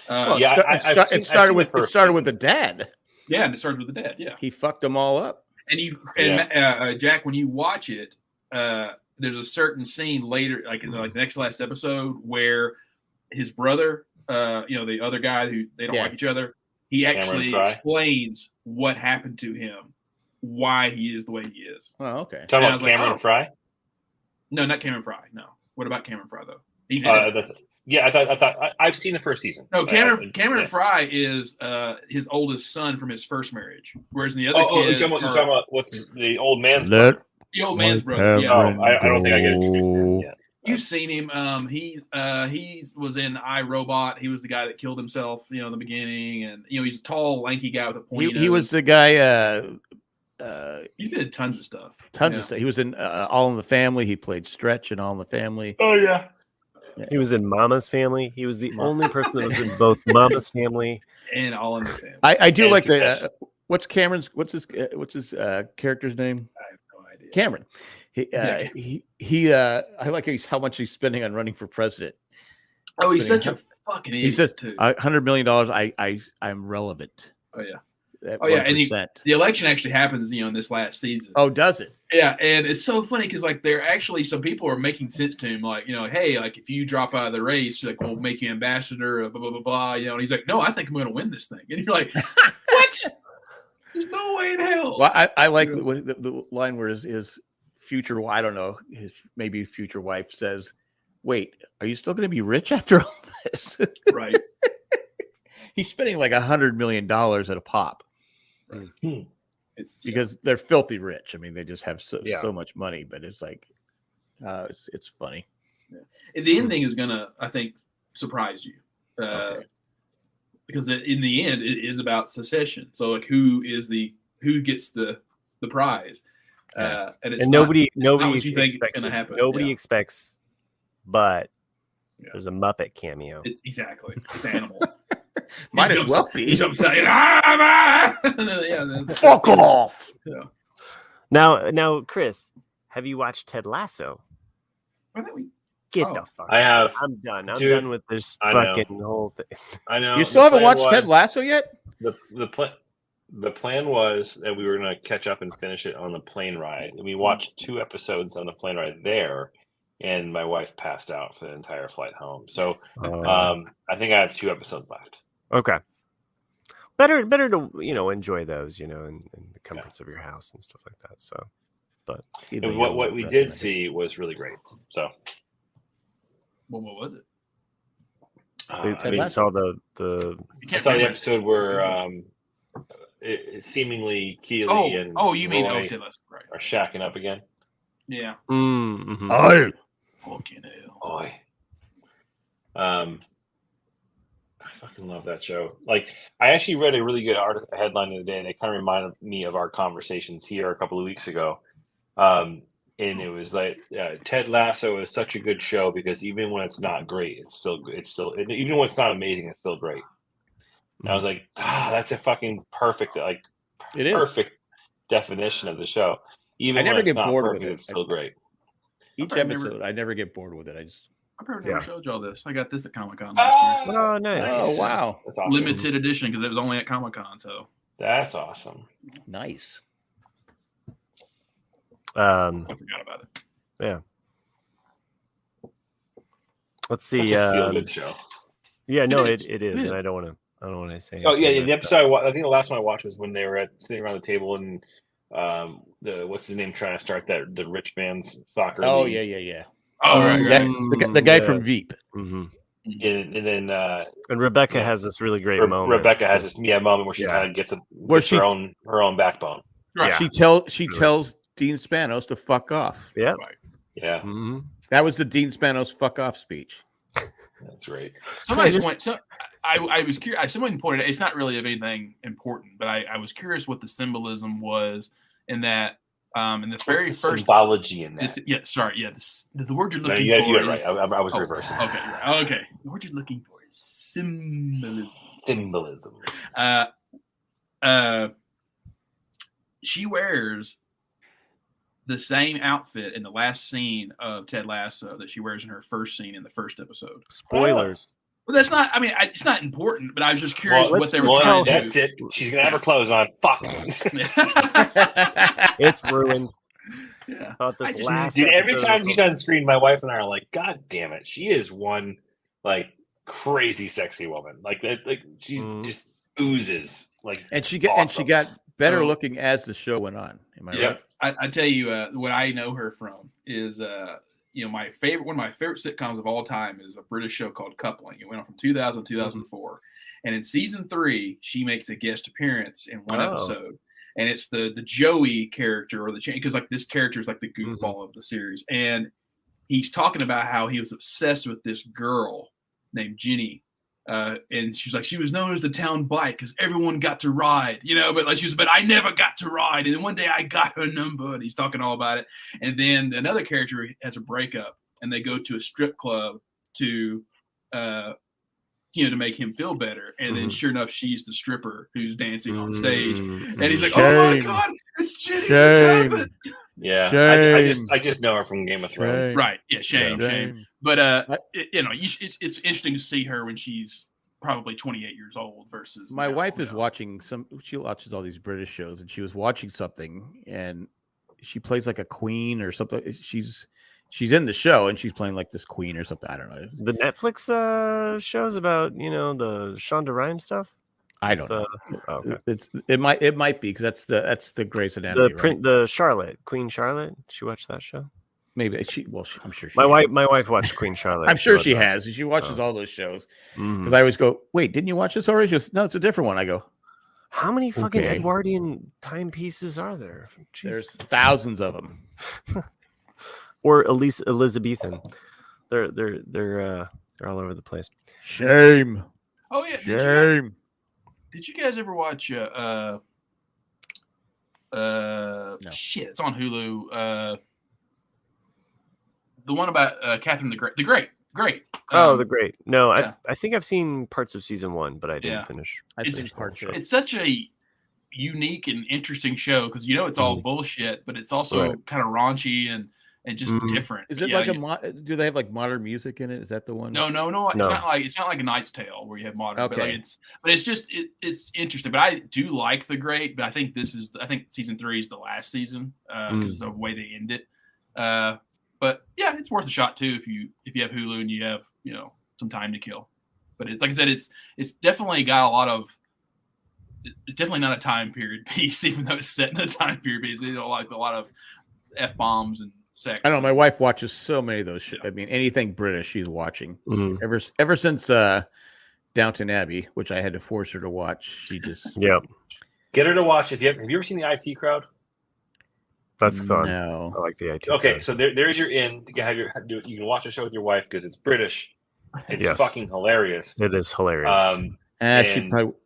It started with the dad. Yeah, and it started with the dad. Yeah, he fucked them all up. And Jack, when you watch it, there's a certain scene later, like in the next last episode, where his brother, the other guy who they don't like each other, he actually explains what happened to him, why he is the way he is. Oh, okay. Talking about Cameron Fry? No, not Cameron Fry. No. What about Cameron Fry though? He's I thought I've seen the first season. No, Cameron Fry is his oldest son from his first marriage, whereas the other kids. You're talking about what's the old man's brother? The old man's brother. Yeah. I don't think I get it yet. You've seen him. He was in iRobot. He was the guy that killed himself, in the beginning, and he's a tall, lanky guy with a pointy nose. He was the guy. He did tons of stuff. Tons of stuff. He was in All in the Family. He played Stretch in All in the Family. Oh yeah. He was in Mama's Family. He was the only person that was in both Mama's Family and All in the Family. I do like the what's his character's name? I have no idea. Cameron. I like how much he's spending on running for president. Oh, he's such a fucking idiot. He says too. $100 million. I'm relevant. Oh yeah. And the election actually happens, in this last season. Oh, does it? Yeah, and it's so funny because there are actually some people are making sense to him, hey, if you drop out of the race, we'll make you ambassador, blah blah blah blah. And he's like, no, I think I'm going to win this thing, and you're like, what? There's no way in hell. Well, I like the line where his future, I don't know, his maybe future wife says, "Wait, are you still going to be rich after all this?" Right. He's spending like $100 million at a pop. Right. It's because they're filthy rich. I mean, they just have so much money, but it's like, it's funny. Yeah. The ending is gonna, I think, surprise you, because in the end, it is about secession. So, who gets the prize? And nobody expects gonna happen. Nobody expects, but there's a Muppet cameo. It's Animal. Might as well be. He jumps out. Fuck off. Yeah. Now, Chris, have you watched Ted Lasso? Get the fuck. I have. I'm done. I'm done with this fucking whole thing. I know. You still haven't watched Ted Lasso yet? The plan was that we were going to catch up and finish it on the plane ride, and we watched 2 episodes on the plane ride there. And my wife passed out for the entire flight home. So I think I have 2 episodes left. Okay. Better to enjoy those, in the comforts of your house and stuff like that. So, but what we did see was really great. So, what was it? I saw the episode where it seemingly Keely and you mean Roy right. are shacking up again. Yeah. Mm-hmm. Oh. Fucking hell. Boy. I fucking love that show. I actually read a really good headline the other day, and it kind of reminded me of our conversations here a couple of weeks ago. And it was Ted Lasso is such a good show because even when it's not great, it's still even when it's not amazing, it's still great. And I was like, that's a fucking perfect, perfect definition of the show. Even I never when it's get not bored perfect, with it. it's still great. Each episode, I never get bored with it. I probably never showed y'all this. I got this at Comic-Con last year. Oh, nice. Oh, wow. That's awesome. Limited edition because it was only at Comic-Con. So that's awesome. Nice. I forgot about it. Yeah. Let's see. Such a feel-good show. Yeah, no, it is, and I don't want to say. Oh yeah, the episode I think the last one I watched was when they were sitting around the table and what's his name trying to start the rich man's soccer. Oh league. yeah. Oh, right. The guy from Veep. Mm-hmm. And then and Rebecca has this really great moment. Rebecca has this moment where she kind of gets her own backbone. Right. Yeah. She tells Dean Spanos to fuck off. Yeah. Right. Yeah. Mm-hmm. That was the Dean Spanos fuck off speech. That's right. I was curious. Someone pointed out it's not really of anything important, but I was curious what the symbolism was in that. In the very first symbology in that. The word you're looking for. You got it right. I was reversing. Okay. The word you're looking for is symbolism. She wears the same outfit in the last scene of Ted Lasso that she wears in her first scene in the first episode. Spoilers. Well, that's not. I mean, it's not important, but I was just curious what they were trying to do. That's it. She's gonna have her clothes on. Fuck. It's ruined. Yeah. Dude, every time she's on screen, my wife and I are like, "God damn it, she is one like crazy sexy woman. Like she just oozes like." And she got better looking as the show went on. Am I right? I tell you, what I know her from is one of my favorite sitcoms of all time is a British show called Coupling. It went on from 2000 to 2004. And in season 3, she makes a guest appearance in one episode. And it's the Joey character, or because like this character is like the goofball of the series. And he's talking about how he was obsessed with this girl named Jenny. And she's like, she was known as the town bike because everyone got to ride, but I never got to ride. And then one day I got her number, and he's talking all about it. And then another character has a breakup, and they go to a strip club to make him feel better. And then sure enough, she's the stripper who's dancing on stage. And he's like, oh my God, it's Jenny. What's happened? Yeah. I just know her from Game of Thrones. Right. Yeah. Shame. But, it's interesting to see her when she's probably 28 years old versus my wife is watching she watches all these British shows, and she was watching something, and she plays like a queen or something. She's in the show, and she's playing like this queen or something. I don't know. The Netflix shows about the Shonda Rhimes stuff. I don't know. Okay. It might be because that's the Grey's Anatomy. The Queen Charlotte. She watched that show. Maybe I'm sure she. My wife watched Queen Charlotte. I'm sure she has. She watches all those shows because I always go, wait, didn't you watch this already? She goes, no, it's a different one. I go, how many fucking Edwardian timepieces are there? Jesus. There's thousands of them. Or at least Elizabethan. They're all over the place. Shame. Oh yeah. Shame. Did you guys ever watch no. Shit, it's on Hulu. The one about Catherine the Great. The Great. The Great. No, yeah. I think I've seen parts of season 1, but I didn't finish. It's such a unique and interesting show because it's all bullshit, but it's also kind of raunchy and just different. Is it do they have like modern music in it? Is that the one? No. It's not like A Knight's Tale where you have modern. Okay. But it's just it's interesting. But I do like The Great. But I think season 3 is the last season because of the way they end it. But yeah, it's worth a shot too if you have Hulu and you have some time to kill. But it's like I said, it's definitely got a lot of. It's definitely not a time period piece, even though it's set in a time period piece. Like a lot of F-bombs and sex. I know my wife watches so many of those shit. I mean, anything British she's watching. Ever since Downton Abbey, which I had to force her to watch. She just get her to watch. Have you ever seen the IT Crowd? That's fun. No, I like the IT. Okay, Crowd. So there's your in. You can watch a show with your wife because it's British. It's fucking hilarious. It is hilarious.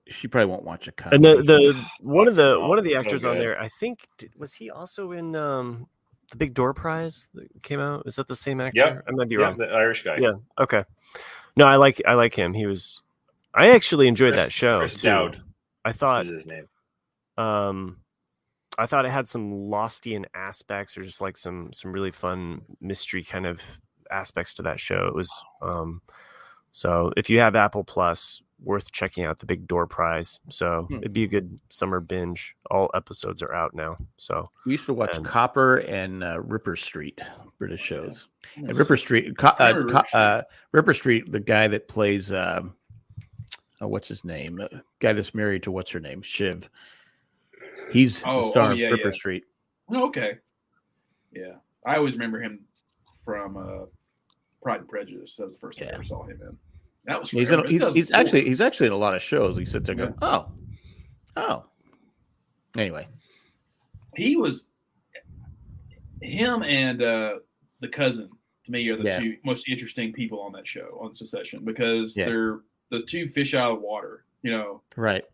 She probably won't watch a cut. And the one of the actors on there, I think, was he also in the Big Door Prize that came out? Is that the same actor? Yep. I might be wrong. The Irish guy. Yeah. Okay. No, I like him. I actually enjoyed that show. Chris too. Dowd. I thought is his name. I thought it had some Lostian aspects, or just like some really fun mystery kind of aspects to that show. It was so if you have Apple Plus, worth checking out, the Big Door Prize. So it'd be a good summer binge. All episodes are out now. So we used to watch Copper and Ripper Street, British shows. And Ripper Street, Ripper Street, the guy that plays what's his name? Guy that's married to what's her name? Shiv. He's the star of Ripper Street. Okay. Yeah. I always remember him from Pride and Prejudice. That was the first time I ever saw him in. That was he's actually in a lot of shows. He sits there going, oh. Anyway. Him and the cousin, to me, are the two most interesting people on that show, on Succession, because they're the two fish out of water, you know. Right.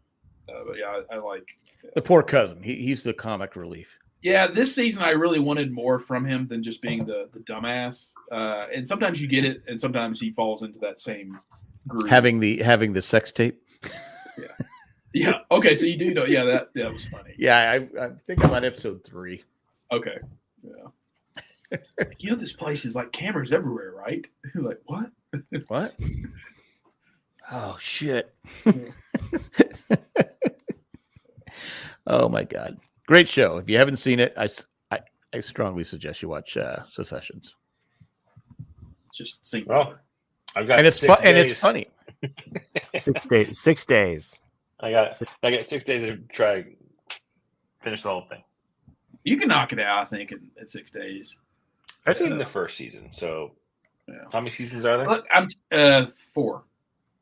But yeah, I like the poor cousin. He's the comic relief. Yeah, this season I really wanted more from him than just being the dumbass. And sometimes you get it, and sometimes he falls into that same groove. Having the sex tape. Yeah. Okay, so you do know. Yeah, that was funny. Yeah, I think I'm on episode 3. Okay. Yeah. You know, this place is like cameras everywhere, right? Like, what? What? Oh shit. Oh my god. Great show. If you haven't seen it, I strongly suggest you watch Successions. Just sink. Well, I've got and it's fun, and it's funny. 6 days. 6 days. I got 6 days to try finish the whole thing. You can knock it out, I think, in 6 days. I've seen the first season, so how many seasons are there? Look, I'm 4.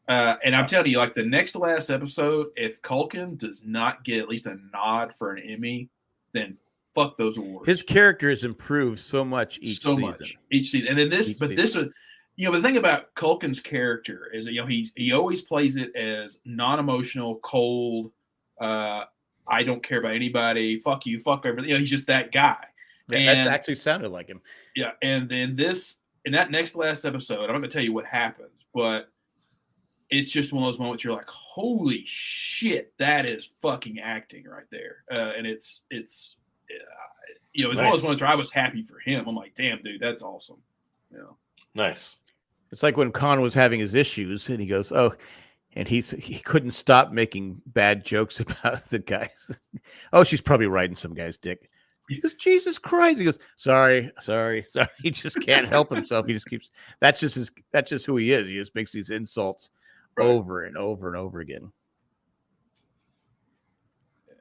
And I'm telling you, like the next to last episode, if Culkin does not get at least a nod for an Emmy, then fuck those awards. His character has improved so much each season. And then this was, you know, the thing about Culkin's character is that, you know, he always plays it as non-emotional, cold. I don't care about anybody. Fuck you, fuck everything. You know, he's just that guy. Yeah, and that actually sounded like him. Yeah, and then in that next to last episode, I'm not gonna tell you what happens, but it's just one of those moments you're like, holy shit, that is fucking acting right there. And it's you know, it's one of those moments where I was happy for him. I'm like, damn, dude, that's awesome. You know? Nice. It's like when Khan was having his issues and he goes, oh, and he couldn't stop making bad jokes about the guys. Oh, she's probably riding some guy's dick. He goes, Jesus Christ. He goes, sorry. He just can't help himself. He just keeps, that's just who he is. He just makes these insults over and over and over again.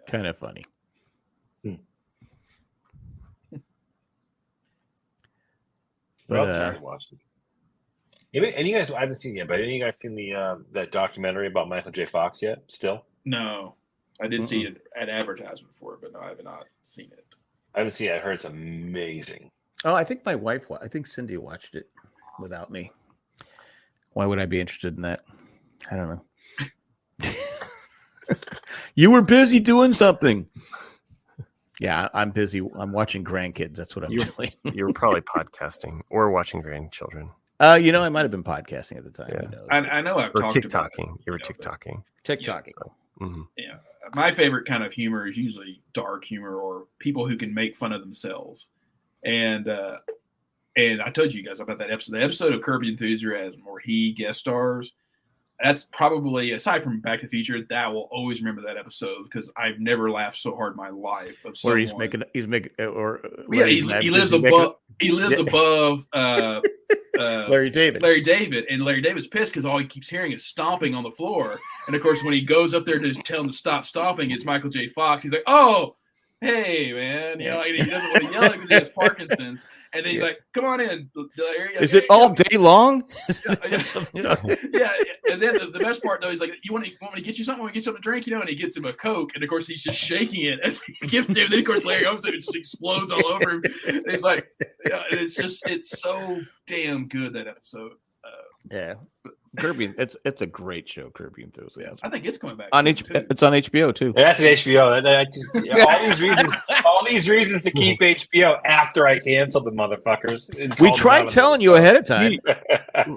Kind of funny. But I watched it. And you guys, I haven't seen it yet, but any of you guys seen the that documentary about Michael J. Fox yet? Still? No. I did see it at advertisement for it, but no, I have not seen it. I haven't seen it. I heard it's amazing. Oh, I think my wife, I think Cindy watched it without me. Why would I be interested in that? I don't know. You were busy doing something. Yeah, I'm busy. I'm watching grandkids. That's what I'm doing. You were probably podcasting or watching grandchildren. You know, I might have been podcasting at the time. Yeah. I know I've talked about it. You were TikToking. TikToking. Yeah. My favorite kind of humor is usually dark humor or people who can make fun of themselves. And I told you guys about that episode. The episode of Curb Your Enthusiasm where he guest stars. That's probably, aside from Back to the Future, that will always remember that episode because I've never laughed so hard in my life. Where he lives above Larry David, and Larry David's pissed because all he keeps hearing is stomping on the floor. And of course, when he goes up there to tell him to stop stomping, it's Michael J. Fox. He's like, "Oh, hey, man," you know, like, he doesn't want to yell because he has Parkinson's. And then he's like, "Come on in, Larry." Is it all day long? Yeah. And then the best part though is like, "You want me to get you something? Want me to get something to drink?" You know, and he gets him a Coke, and of course he's just shaking it as he gives it to him. Then of course Larry Holmes it just explodes all over him. And he's like, and it's so damn good that episode. Yeah. Kirby, it's a great show, Curb Your Enthusiasm. I think it's coming back on HBO. It's on HBO too. Yeah, that's an HBO. All these reasons to keep HBO after I cancel the motherfuckers. We tried telling you ahead of time.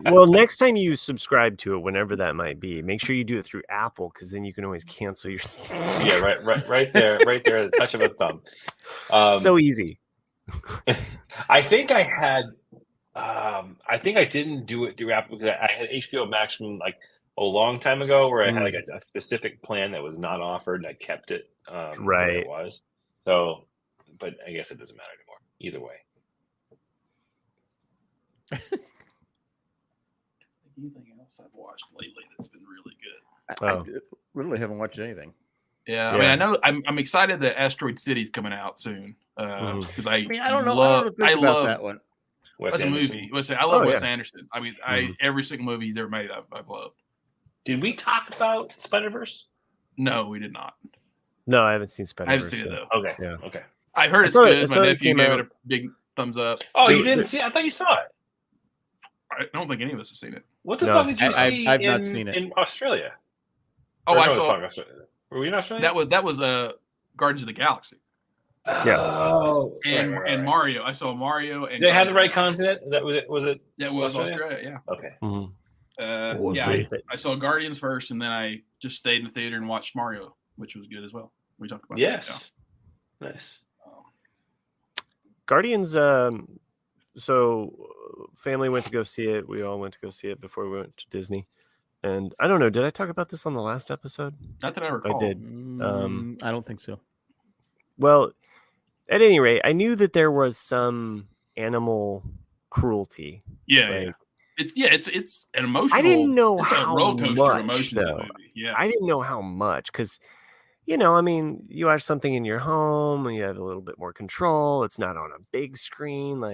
Well, next time you subscribe to it, whenever that might be, make sure you do it through Apple because then you can always cancel your. Yeah, right there, the touch of a thumb. So easy. I think I had I think I didn't do it through Apple because I had HBO Max from like a long time ago, where I had like a specific plan that was not offered, and I kept it where it was. So, but I guess it doesn't matter anymore. Either way. Anything else I've watched lately that's been really good? I literally haven't watched anything. Yeah, I mean, I know I'm excited that Asteroid City's coming out soon because I don't know. I love that one. That's a movie. I love Wes Anderson. I mean, every single movie he's ever made, I've loved. Did we talk about Spider-Verse? No, we did not. No, I haven't seen Spider-Verse. I haven't seen it though. Okay. Yeah. Okay. I heard it's good. My nephew gave it a big thumbs up. Oh, you didn't see it? I thought you saw it. I don't think any of us have seen it. What the fuck did you see I've not seen it. in Australia? Oh, I saw. Were we in Australia? That was Guardians of the Galaxy. Yeah. Oh, and Mario. I saw Mario. And they had the right continent. That was it. Was it? Yeah, it was Australia. Yeah. Okay. I saw Guardians first, and then I just stayed in the theater and watched Mario, which was good as well. We talked about that. Nice. Guardians. So family went to go see it. We all went to go see it before we went to Disney. And I don't know. Did I talk about this on the last episode? Not that I recall. I did. I don't think so. Well, at any rate, I knew that there was some animal cruelty. Yeah, it's an emotional. I didn't know it's how a roller coaster much, of emotions. though. Movie. Yeah, I didn't know how much because, I mean, you watch something in your home and you have a little bit more control. It's not on a big screen,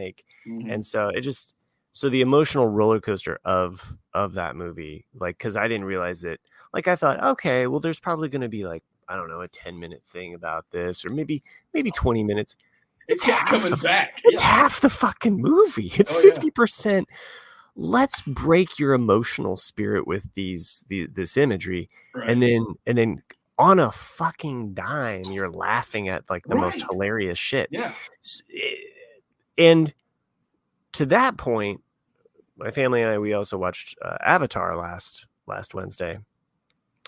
and so so the emotional roller coaster of that movie, because I didn't realize that. I thought, okay, well, there's probably going to be I don't know, a 10-minute thing about this, or maybe 20 minutes. It's half It's half the fucking movie. It's 50%. Let's break your emotional spirit with this imagery, right. and then on a fucking dime, you're laughing at the most hilarious shit. Yeah, and to that point, my family and I, we also watched Avatar last Wednesday.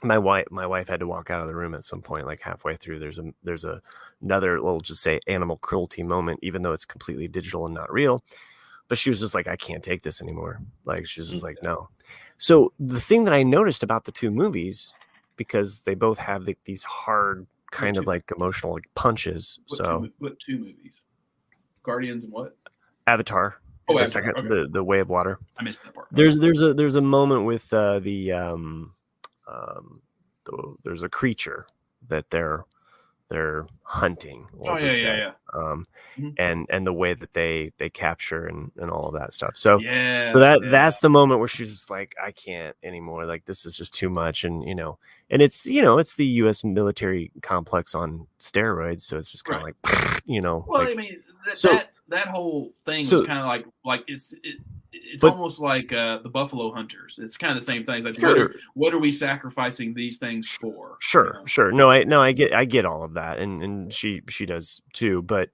My wife had to walk out of the room at some point, halfway through. There's another, we'll just say, animal cruelty moment, even though it's completely digital and not real. But she was just like, I can't take this anymore. She was just like, no. So the thing that I noticed about the two movies, because they both have these hard kind of emotional punches. What two movies? Guardians and what? Avatar. Oh, the second, okay. the Way of Water. I missed that part. There's a moment with there's a creature that they're hunting. And the way that they capture and all of that stuff. So that's the moment where she's just like, I can't anymore. This is just too much. And and it's it's the U.S. military complex on steroids. So it's just kind of Well, I mean, that whole thing was kind of like it's almost like the Buffalo Hunters. It's kind of the same thing. It's what are we sacrificing these things for? Sure. No, I get all of that, and she does too. But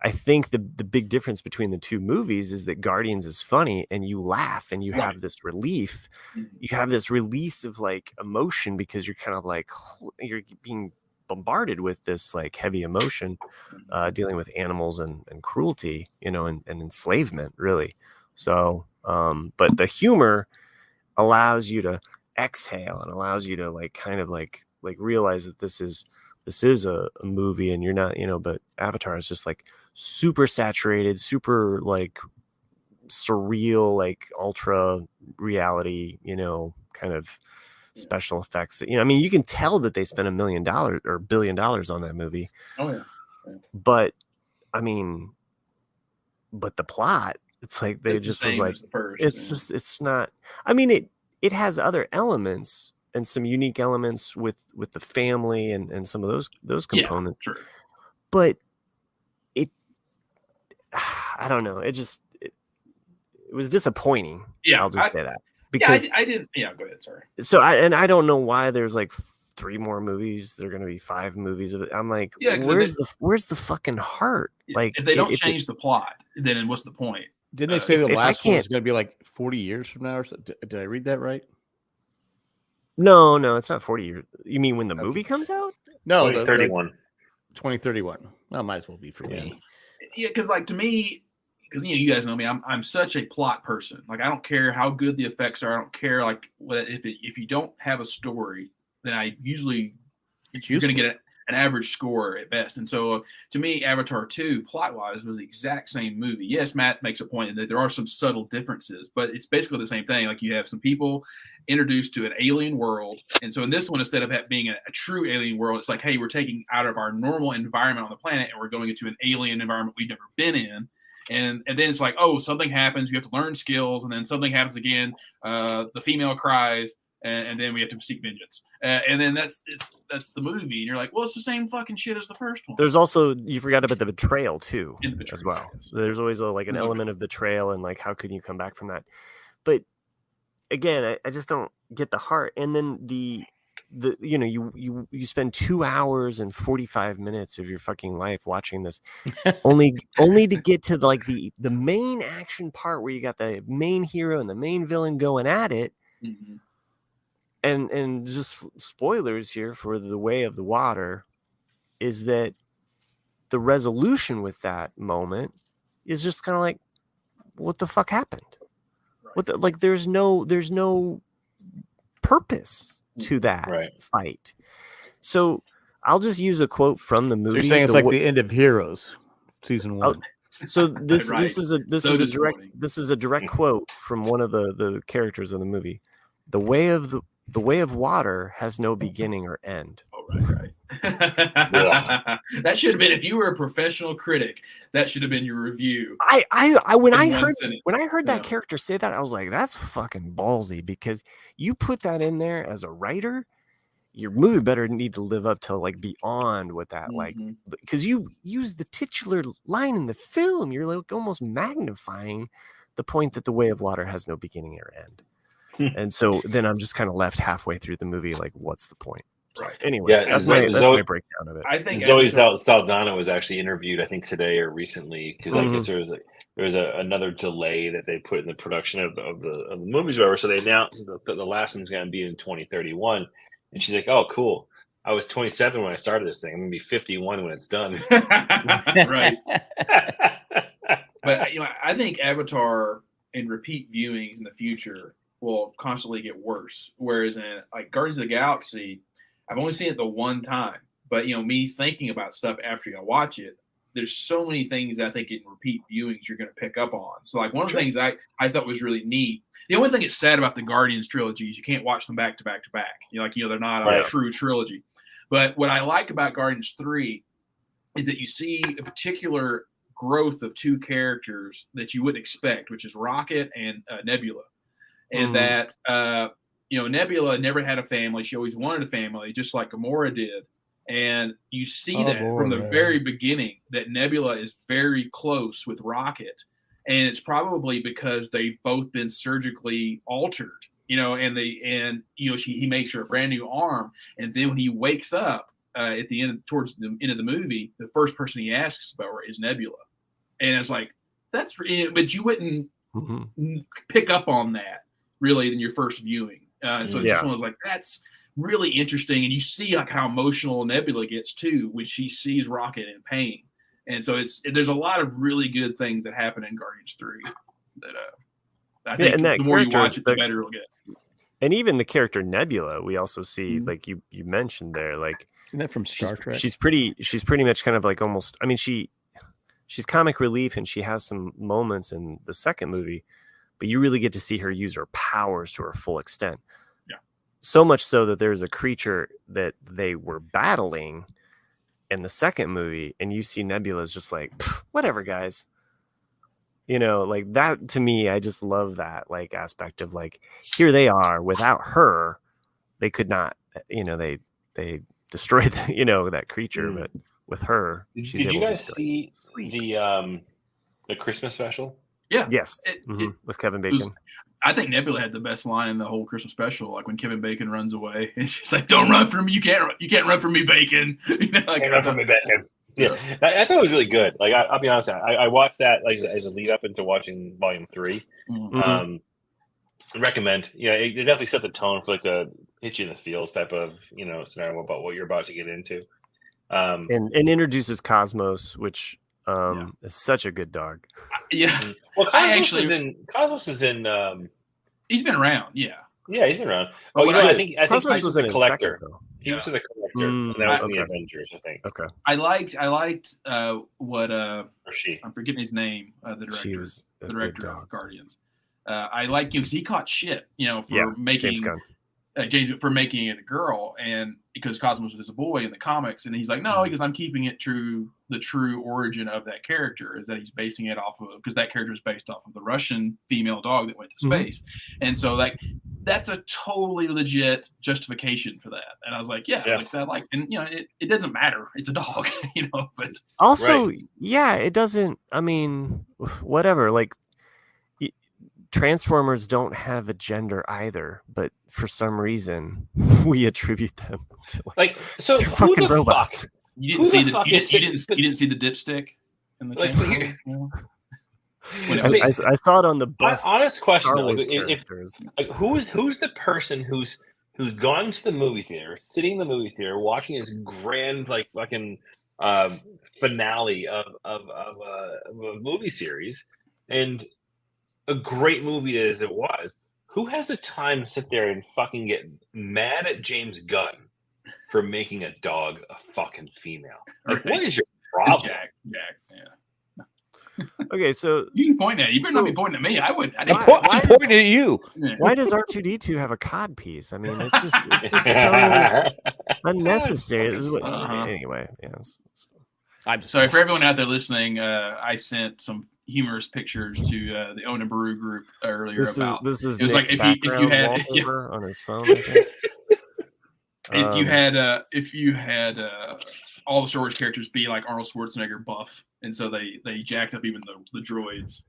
I think the big difference between the two movies is that Guardians is funny, and you laugh, and you have this relief. You have this release of emotion because you're kind of you're being bombarded with this heavy emotion, dealing with animals and cruelty, and enslavement, really. So, but the humor allows you to exhale and allows you to kind of realize that this is a movie, and you're not, but Avatar is just super saturated, super surreal, ultra reality, kind of special effects. I mean, you can tell that they spent $1 million or $1 billion on that movie. Oh yeah. But I mean, but the plot, it's it's not. I mean, it has other elements and some unique elements with the family and some of those components. Yeah, sure. But I don't know. It was disappointing. Yeah, I'll just say that. Because I didn't. Yeah, go ahead. Sorry. So I don't know why there's 3 more movies. There are going to be 5 movies of it. I'm like, where's the fucking heart? If they don't change the plot, then what's the point? Didn't they say the last one is going to be 40 years from now or something? Did I read that right? No, it's not 40 years. You mean when the movie comes out? No, 2031. 2031. Well, might as well be for me. Yeah, because to me, because you guys know me, I'm such a plot person. Like I don't care how good the effects are. I don't care like if you don't have a story, then I usually you're going to get an average score at best. And so to me, Avatar 2 plot wise was the exact same movie. Yes, Matt makes a point that there are some subtle differences, but it's basically the same thing. Like you have some people introduced to an alien world, and so in this one, instead of being a true alien world, it's like, hey, we're taking out of our normal environment on the planet and we're going into an alien environment we've never been in. And then it's like, oh, something happens, you have to learn skills, and then something happens again, the female cries, and then we have to seek vengeance. And then that's the movie, and you're like, well, it's the same fucking shit as the first one. There's also, you forgot about the betrayal too, as well. Yes. So there's always an element of betrayal, and like, how can you come back from that? But again, I just don't get the heart. And then you spend 2 hours and 45 minutes of your fucking life watching this, only to get to like the main action part where you got the main hero and the main villain going at it. Mm-hmm. And just spoilers here for The Way of the Water is that the resolution with that moment is just kind of like, what the fuck happened? Right. There's no purpose to that fight. So I'll just use a quote from the movie. So you're saying it's like the end of Heroes, season 1. So this is a direct quote from one of the characters in the movie. The way of water has no beginning or end. Oh, right. That should have been, if you were a professional critic, that should have been your review. When I heard that character say that, I was like, that's fucking ballsy, because you put that in there as a writer, your movie better need to live up to like beyond what that like, because you use the titular line in the film, you're like almost magnifying the point that the way of water has no beginning or end. And so then I'm just kind of left halfway through the movie, like, what's the point? Right. Anyway, that's my breakdown of it. I think Zoe Saldana was actually interviewed, I think today or recently, because I guess there was another delay that they put in the production of the movies, or whatever. So they announced that the last one's going to be in 2031, and she's like, "Oh, cool. I was 27 when I started this thing. I'm going to be 51 when it's done." Right. But I think Avatar and repeat viewings in the future will constantly get worse. Whereas in like Guardians of the Galaxy, I've only seen it the one time, but me thinking about stuff after I watch it, there's so many things that I think in repeat viewings you're going to pick up on. So like one of the things I thought was really neat. The only thing that's sad about the Guardians trilogy is you can't watch them back to back to back. They're not a true trilogy. But what I like about Guardians 3 is that you see a particular growth of two characters that you wouldn't expect, which is Rocket and Nebula. And that, Nebula never had a family. She always wanted a family, just like Gamora did. And you see from the very beginning that Nebula is very close with Rocket. And it's probably because they've both been surgically altered, he makes her a brand new arm. And then when he wakes up at the end, towards the end of the movie, the first person he asks about her is Nebula. And it's like, but you wouldn't pick up on that really in your first viewing. So it's just one of those, like, that's really interesting. And you see like how emotional Nebula gets too when she sees Rocket in pain. And so there's a lot of really good things that happen in Guardians 3 that I think the more you watch it, the better it'll get. And even the character Nebula, we also see, like you mentioned there, like, isn't that from Star Trek? She's pretty much kind of like almost, I mean, she's comic relief, and she has some moments in the second movie, but you really get to see her use her powers to her full extent. Yeah. So much so that there's a creature that they were battling in the second movie, and you see Nebula's just like, whatever, guys. Like that, to me, I just love that like aspect of like, here they are, without her, they could not, they destroyed that creature, but with her, she's did able you guys to see the Christmas special? Yeah. Yes. With Kevin Bacon. I think Nebula had the best line in the whole Christmas special, like when Kevin Bacon runs away, and she's like, "Don't run from me! You can't run from me, Bacon." Can't run from me, Bacon. Yeah, I thought it was really good. Like I'll be honest, I watched that like as a lead up into watching Volume 3. Recommend. It definitely set the tone for like the hit you in the feels type of scenario about what you're about to get into. And introduces Cosmos, which is such a good dog. Yeah. Well, Cosmos is in. He's been around. Yeah. Yeah, he's been around. But I think Cosmos he was in the it collector. second, though. He was in the collector, and that was in the Avengers, I think. Okay. I liked what Or she. I'm forgetting his name. The director. She was the director of Guardians. I like you because he caught shit, for making James Gunn. For making it a girl, and because Cosmos was a boy in the comics, and he's like, no, because I'm keeping it true. The true origin of that character is that he's basing it off of, because that character is based off of the Russian female dog that went to space, and so that's a totally legit justification for that. And I was like, and it doesn't matter, it's a dog, but also, it doesn't. I mean, whatever, like. Transformers don't have a gender either, but for some reason we attribute them to so they're who fucking the robots. Fuck? You didn't see the dipstick in the I saw it on the bus. Honest question, though, who's the person who's gone to the movie theater, sitting in the movie theater, watching this grand fucking finale of a movie series, and a great movie as it was, who has the time to sit there and fucking get mad at James Gunn for making a dog a fucking female? What is your problem? Jack, yeah. Okay, so you can point at it. You better not be pointing at me. I would. I'm pointing at you. Why does R2D2 have a cod piece? I mean, it's just so unnecessary. Anyway, yeah. I'm sorry for everyone out there listening. I sent some humorous pictures to the Owen and Baru group earlier about. This is it was Nick's like if you had on his phone. I think. if you had all the Star Wars characters be like Arnold Schwarzenegger buff, and so they jacked up even the droids.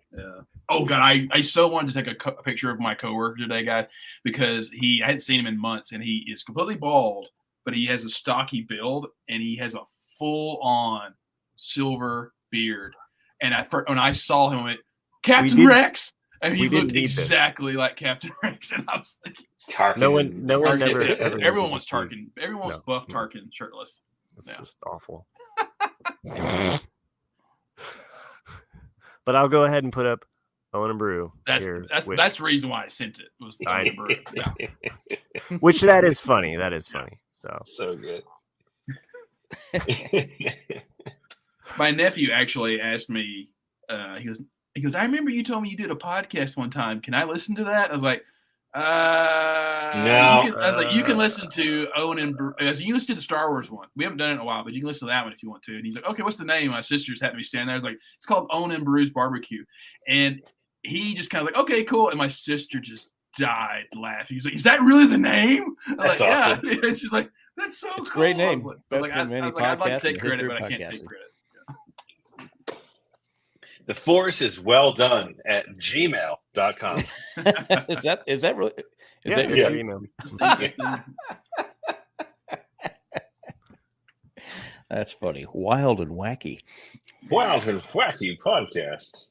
Oh god, I so wanted to take a picture of my coworker today, guys, because I hadn't seen him in months, and he is completely bald, but he has a stocky build, and he has a full on silver beard. And when I saw him, I went, Captain Rex, and he looked exactly like Captain Rex, and I was like, Tarkin. No one never. Everyone was Tarkin. Everyone was buff Tarkin, shirtless. That's just awful. But I'll go ahead and put up Owen and Brew. That's the reason why I sent it. Was Owen and Brew. Yeah. Which that is funny. That is funny. So good. My nephew actually asked me. He goes. I remember you told me you did a podcast one time. Can I listen to that? I was like, no. I was like, you can listen to Owen and Brew. I was like, you can listen to the Star Wars one. We haven't done it in a while, but you can listen to that one if you want to. And he's like, okay, what's the name? My sister just happened to be standing there. I was like, it's called Owen and Brew's Barbecue. And he just kind of like, okay, cool. And my sister just died laughing. He's like, is that really the name? That's awesome. Yeah. And she's like, that's so cool. Great name. I was like, I'd like to take credit, but I can't take credit. The force is well done at gmail.com. Is that really? Is that your email? That's funny. Wild and wacky. Wild and wacky podcast.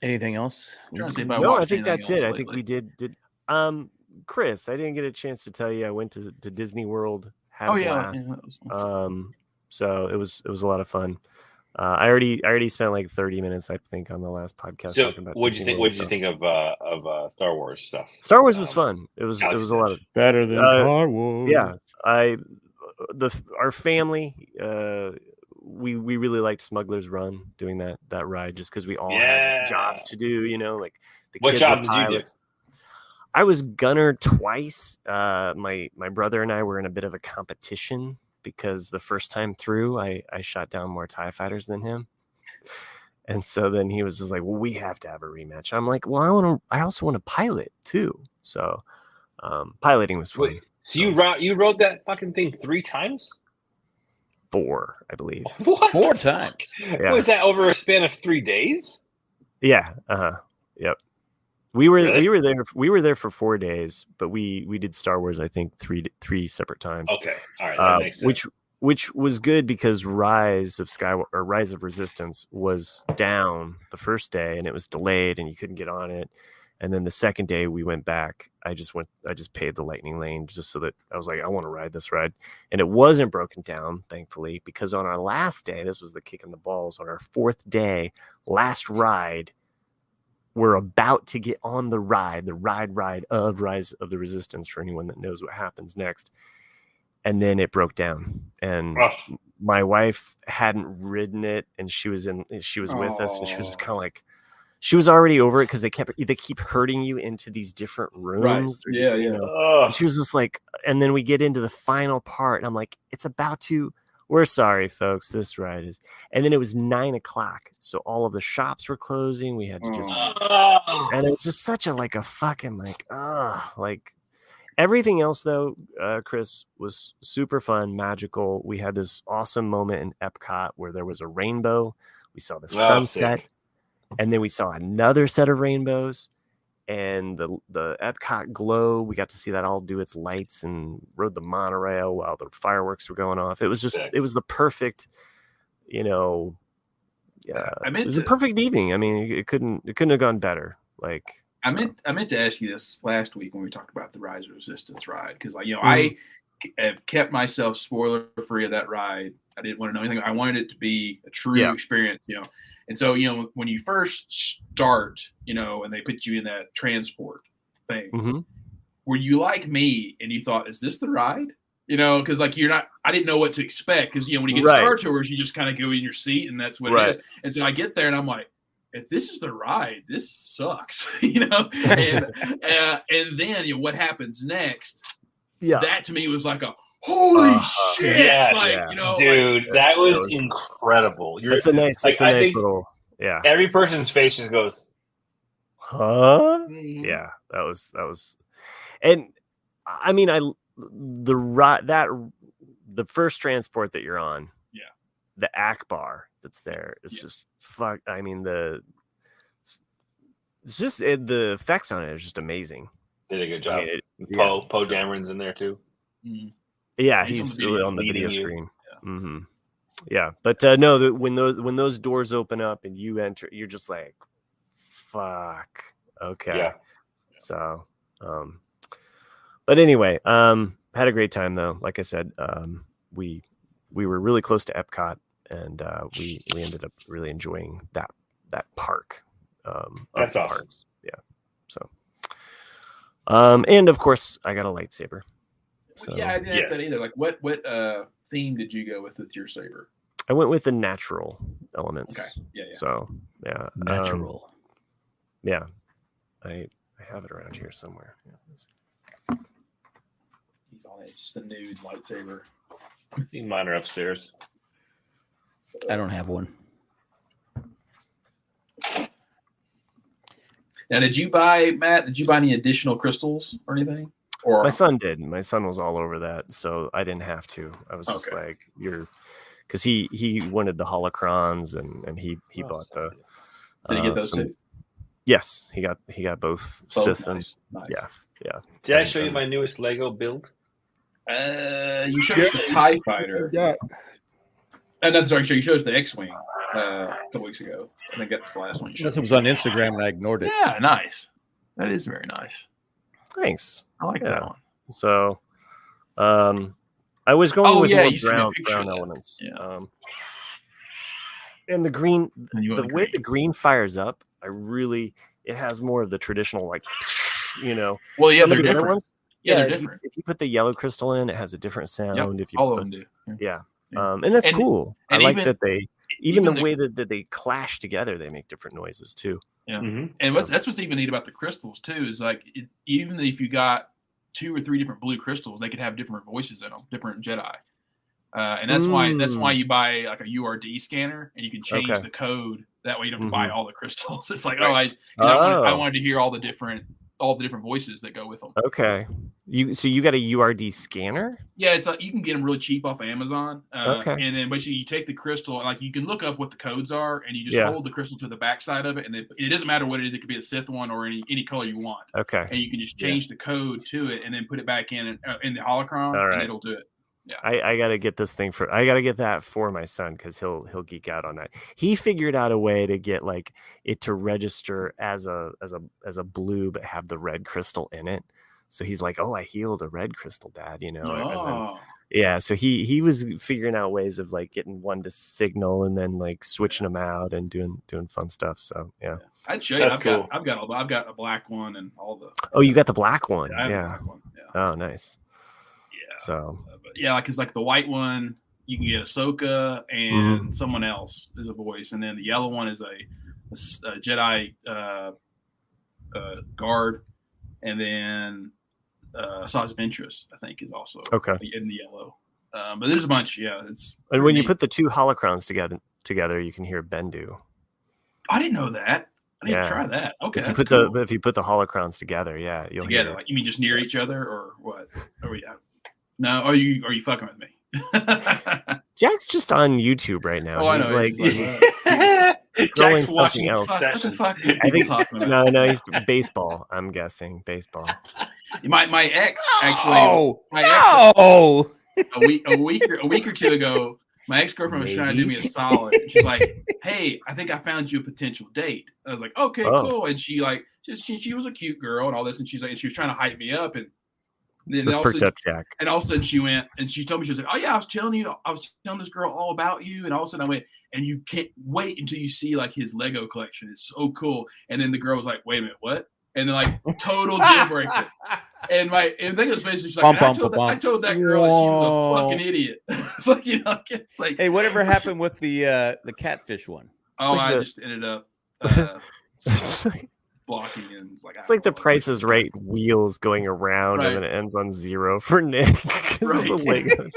Anything else? No, I think that's it. I think we did. Chris, I didn't get a chance to tell you I went to Disney World. Had a blast. So it was a lot of fun. I already spent like 30 minutes, I think, on the last podcast. So, what did you think of Star Wars stuff? Star Wars was fun. It was a lot of better than Star Wars. Yeah, our family, we really liked Smuggler's Run, doing that ride, just because we all had jobs to do. Like the what kids job were did you do? I was gunner twice. My brother and I were in a bit of a competition because the first time through, I shot down more TIE fighters than him. And so then he was just like, well, we have to have a rematch. I'm like, well, I also want to pilot too. So piloting was fun. Wait, so you rode that fucking thing 3 times? 4, I believe. What? 4 times. Yeah. Was that over a span of 3 days? Yeah. Yep. We were there for 4 days, but we did Star Wars, I think, three separate times. Okay, all right, that makes sense. Which was good because Rise of Resistance was down the first day and it was delayed and you couldn't get on it. And then the second day we went back, I just paid the lightning lane just so that I was like, I want to ride this ride. And it wasn't broken down, thankfully, because on our last day, this was the kick in the balls, on our fourth day, last ride, we're about to get on the ride of Rise of the Resistance for anyone that knows what happens next. And then it broke down. And my wife hadn't ridden it, and she was with us, and she was just kind of like, she was already over it because they keep herding you into these different rooms. Right. Just, Yeah. And she was just like, and then we get into the final part, and I'm like, it's about to. We're sorry, folks. This ride is, and then it was 9:00, so all of the shops were closing. We had to just, and it was just such a fucking like. Everything else, though, Chris, was super fun, magical. We had this awesome moment in Epcot where there was a rainbow. We saw the sunset, and then we saw another set of rainbows, and the Epcot glow. We got to see that all do its lights and rode the monorail while the fireworks were going off. It was just, it was the perfect, it was a perfect evening. I mean, it couldn't have gone better. I meant to ask you this last week when we talked about the Rise of Resistance ride, because I have kept myself spoiler free of that ride. I didn't want to know anything. I wanted it to be a true experience, And so when you first start, and they put you in that transport thing, were you like me and you thought, is this the ride? Because you're not. I didn't know what to expect, because when you get to Star Tours, you just kind of go in your seat and that's what it is. And so I get there and I'm like, if this is the ride, this sucks, and then what happens next? Yeah, that to me was like a holy shit, dude, that was incredible. It's a nice, little, Every person's face just goes, huh? Yeah, that was, and I mean, the first transport that you're on, the Akbar that's there is just fuck. I mean, the effects on it is just amazing. Did a good job. Poe Dameron's in there too. Yeah, he's on the video screen. Yeah, but no, when those doors open up and you enter, you're just like, fuck. Okay. Yeah. So, but anyway, had a great time though. Like I said, we were really close to Epcot. And we ended up really enjoying that park. That's awesome. Parks. Yeah. So, and of course, I got a lightsaber. So, I didn't ask that either. Like, what theme did you go with your saber? I went with the natural elements. Okay. Yeah. So natural. I have it around here somewhere. He's on it. It's just a nude lightsaber. Mine are upstairs. I don't have one. Now, Matt, did you buy any additional crystals or anything? Or my son did. My son was all over that, so I didn't have to. I was just like, because he wanted the holocrons and he bought the. Did he get those too? Yes, he got both Sith nice. and yeah. Did I show you my newest Lego build? You showed us the TIE Fighter. Yeah. Sorry, you showed us the X-Wing a couple weeks ago. I think that's the last one you showed. It was on Instagram and I ignored it. Yeah, nice. That is very nice. Thanks. I like that one. So, I was going with more brown elements. Yeah. And the green, the way the green fires up, it has more of the traditional, Well, yeah, they're different. Ones, they're different. If you put the yellow crystal in, it has a different sound. Yep, all of them do. Yeah. And that's cool. And I like that they, even the way that they clash together, they make different noises too. Yeah. And that's what's even neat about the crystals too, is even if you got 2 or 3 different blue crystals, they could have different voices in them, different Jedi. And that's why you buy like a URD scanner and you can change the code. That way you don't have to buy all the crystals. It's like, I wanted to hear all the different voices that go with them. Okay. So you got a URD scanner? Yeah, it's like you can get them really cheap off of Amazon. And then basically you take the crystal, and you can look up what the codes are, and you just hold the crystal to the backside of it, and it doesn't matter what it is. It could be a Sith one or any color you want. Okay. And you can just change the code to it, and then put it back in the holocron, and it'll do it. Yeah. I gotta get this thing I gotta get that for my son because he'll geek out on that. He figured out a way to get like it to register as a blue but have the red crystal in it. So he's like, "Oh, I healed a red crystal, Dad," And then, yeah, so he was figuring out ways of like getting one to signal and then like switching them out and doing fun stuff. So yeah, I'd show you. I've got a black one and all the. Oh, you got the black one? I have Yeah. a black one. Yeah. Oh, nice. Yeah. So. But yeah, like it's like the white one, you can get Ahsoka and someone else is a voice, and then the yellow one is a Jedi guard, and then Asajj Ventress, I think, is also in the yellow. But there's a bunch. Yeah, it's. And when you put the two holocrons together, you can hear Bendu. I didn't know that. I need to try that. Okay, if you put the holocrons together, you'll together. Hear. Like you mean just near each other, or what? Oh yeah. No, are you fucking with me? Jack's just on YouTube right now. Oh, he's I know. Like Jack's watching else. What the fuck are I think talking about? No, he's baseball. I'm guessing baseball. My ex actually. A week or two ago, my ex-girlfriend was trying to do me a solid. She's like, "Hey, I think I found you a potential date." I was like, "Okay, cool." And she like she was a cute girl and all this, and she was trying to hype me up and. Then this perked up Jack. And all of a sudden she went and she told me, she was like, "Oh yeah, I was telling this girl all about you." And all of a sudden I went, "And you can't wait until you see like his Lego collection. It's so cool." And then the girl was like, "Wait a minute, what?" And then like total deal breaker. And I think it was basically like, I told that girl that she was a fucking idiot. It's like, it's like, hey, whatever happened with the catfish one? Oh, I just ended up blocking and it's like the Price is Right wheels going around and then it ends on 0 for Nick because of the Lego.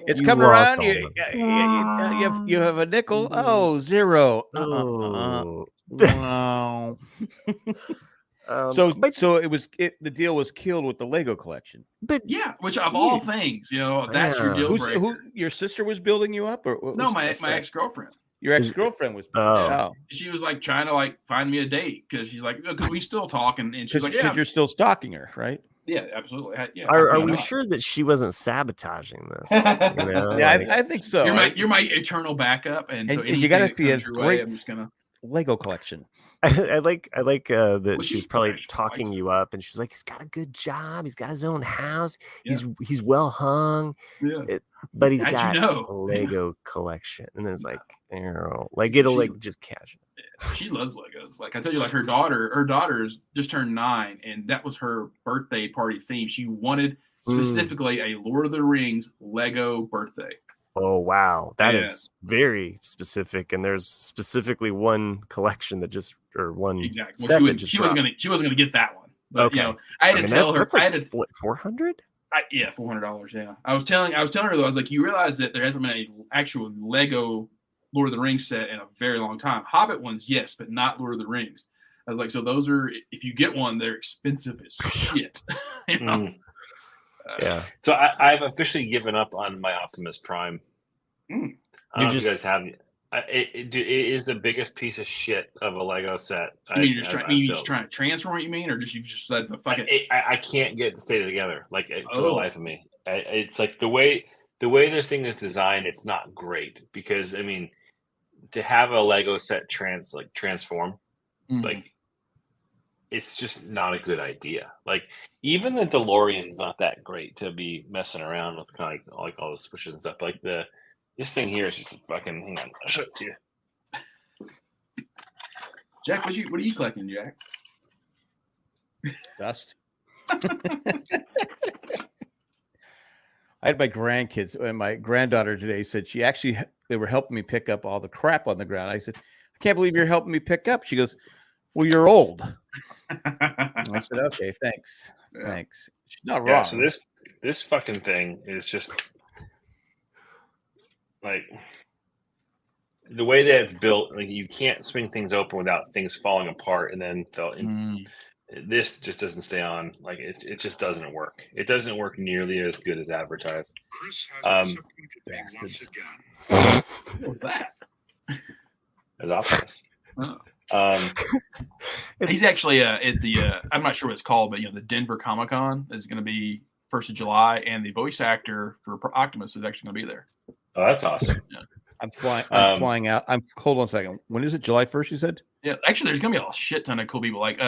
It's coming around. You have a nickel. Oh, 0. Wow. So it was the deal was killed with the Lego collection. But yeah, which of all things, that's your deal breaker. Who your sister was building you up, or no? My ex-girlfriend. Your ex-girlfriend was. She was like trying to like find me a date because she's like, because we still talk, and she's like, because you're still stalking her, right? Yeah, absolutely. Yeah. Are we sure that she wasn't sabotaging this? Yeah, I think so. You're my eternal backup, and so you got to see a great I'm just gonna Lego collection. I like that she's probably talking you up, and she's like, he's got a good job, he's got his own house, he's well hung, but he's got a Lego collection, and then it's like, it'll like just catch it. She loves Legos. Like I told you, like her daughter's just turned 9, and that was her birthday party theme. She wanted specifically a Lord of the Rings Lego birthday. Oh wow, that is very specific, and there's specifically one collection that just one exactly. Well, she wasn't gonna get that one. But, I had to tell her. That's like, $400. Yeah, $400. Yeah, I was telling her though. I was like, you realize that there hasn't been an actual Lego Lord of the Rings set in a very long time. Hobbit ones, yes, but not Lord of the Rings. I was like, so those are, if you get one, they're expensive as shit. Yeah. So I've officially given up on my Optimus Prime. I don't know if you guys have. It is the biggest piece of shit of a Lego set. You're just trying to transform it, you mean, or just you just said the fucking? I can't get it to stay together for the life of me. It's like the way this thing is designed, it's not great because I mean, to have a Lego set transform, like. It's just not a good idea. Like even the DeLorean's not that great to be messing around with, kind of like all the switches and stuff. Like this thing here is just a fucking. Hang on, I'll show it to you. Jack, what are you collecting, Jack? Dust. I had my grandkids and my granddaughter today said they were helping me pick up all the crap on the ground. I said, I can't believe you're helping me pick up. She goes, well, you're old. I said, okay, thanks. Thanks. She's not wrong. So this fucking thing is just like the way that it's built, like you can't swing things open without things falling apart, and then this just doesn't stay on. Like it just doesn't work. It doesn't work nearly as good as advertised. Chris has once again. What was that? As Optimus. Oh. He's actually at the I'm not sure what it's called, but the Denver Comic-Con is going to be 1st of July, and the voice actor for Optimus is actually going to be there. Oh, that's awesome. Yeah. I'm flying out. Hold on a second. When is it? July 1st, you said? Yeah, actually, there's going to be a shit ton of cool people. Like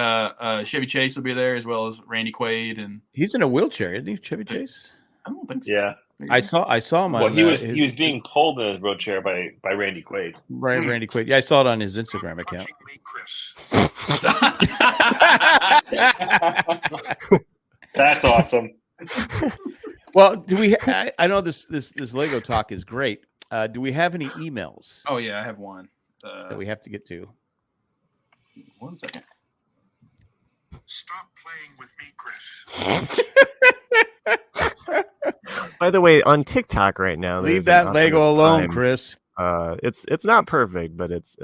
Chevy Chase will be there, as well as Randy Quaid, and he's in a wheelchair, isn't he? Chevy Chase? I don't think so. Yeah, I saw him. Well, on, he was being pulled in a wheelchair by Randy Quaid. Randy Quaid. Yeah, I saw it on his Instagram account. Me, Chris. That's awesome. Well, do we? I know this Lego talk is great. Do we have any emails? Oh yeah, I have one that we have to get to. 1 second. Stop playing with me, Chris. By the way, on TikTok right now, Leave that Lego alone, Chris. It's not perfect, but it's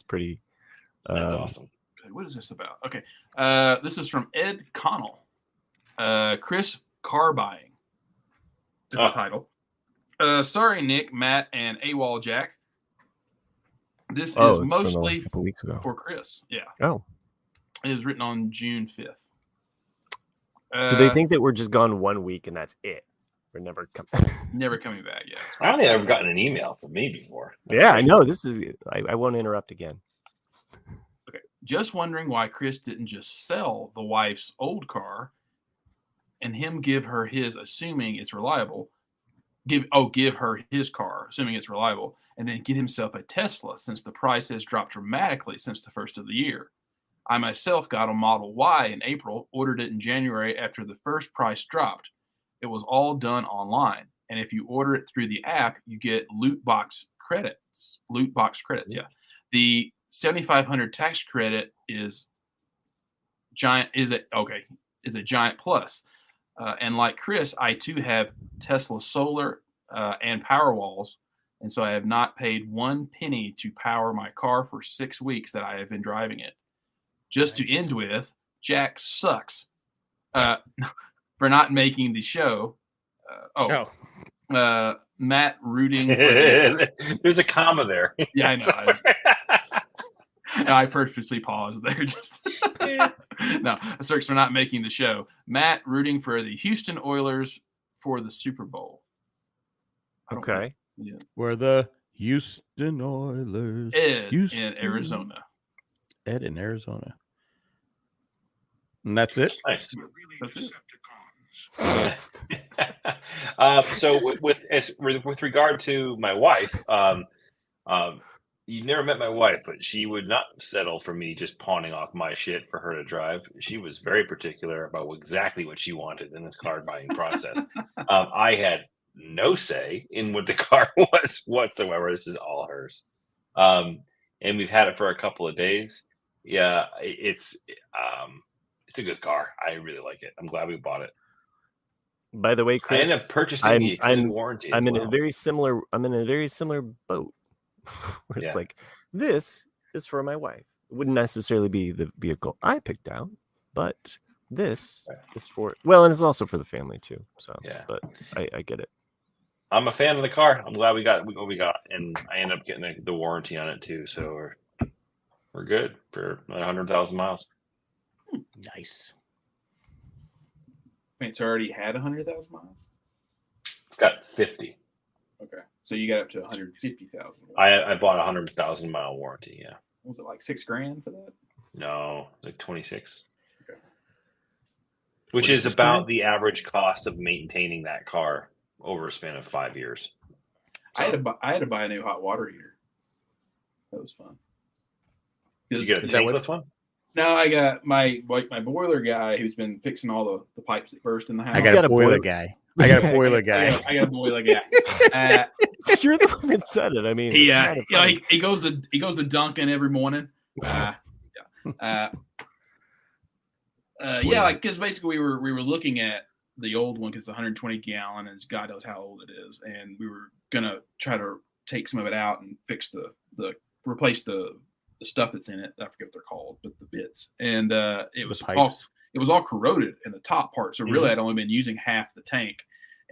pretty. That's awesome. Okay, what is this about? Okay, this is from Ed Connell. Chris car buying is the title. Sorry, Nick, Matt, and AWOL Jack. This is mostly a couple weeks ago for Chris. Yeah. Oh. It was written on June 5th. Do they think that we're just gone 1 week and that's it? We're never coming. Never coming back. Yeah. I don't think I've ever gotten an email from me before. That's I know. This is. I won't interrupt again. Okay. Just wondering why Chris didn't just sell the wife's old car, and him give her his, assuming it's reliable. Give her his car, assuming it's reliable, and then get himself a Tesla, since the price has dropped dramatically since the first of the year. I myself got a Model Y in April, ordered it in January after the first price dropped. It was all done online, and if you order it through the app, you get loot box credits. Yeah. The 7,500 tax credit is a giant plus. And like Chris, I too have Tesla solar and power walls, and so I have not paid 1 penny to power my car for 6 weeks that I have been driving it. Just to end with, Jack sucks for not making the show. Matt rooting for There's a comma there. Yeah, I know. I purposely paused there. No, sucks for not making the show. Matt rooting for the Houston Oilers for the Super Bowl. Okay. Yeah. We're the Houston Oilers. Ed in Arizona. Ed in Arizona. And that's it? Nice. Really So with regard to my wife, you never met my wife, but she would not settle for me just pawning off my shit for her to drive. She was very particular about exactly what she wanted in this car buying process. I had no say in what the car was whatsoever. This is all hers. And we've had it for a couple of days. Yeah, it's a good car. I really like it. I'm glad we bought it. By the way, Chris, I ended up purchasing the extended warranty. I'm in a very similar boat. Where it's like, this is for my wife. It wouldn't necessarily be the vehicle I picked out, but this is for, well, and it's also for the family too. So yeah, but I get it. I'm a fan of the car. I'm glad we got what we got, and I ended up getting the warranty on it too. So we're good for 100,000 miles. Nice. Wait, it's already had 100,000 miles? It's got 50. Okay. So you got up to 150,000. I bought a 100,000 mile warranty. Yeah. Was it like $6,000 for that? No, like 26. Okay. Which is about the average cost of maintaining that car over a span of 5 years. So, I had to buy a new hot water heater. That was fun. Did you get a tankless one? No, I got my boiler guy who's been fixing all the pipes that burst in the house. I got a boiler guy. I got a boiler guy. I got a boiler guy. You're the one that said it. I mean, he goes to Dunkin' every morning. Like because basically we were looking at the old one because it's 120 gallon and God knows how old it is, and we were gonna try to take some of it out and fix replace the stuff that's in it. I forget what they're called, but the bits, and it was all corroded in the top part. So really, I'd only been using half the tank.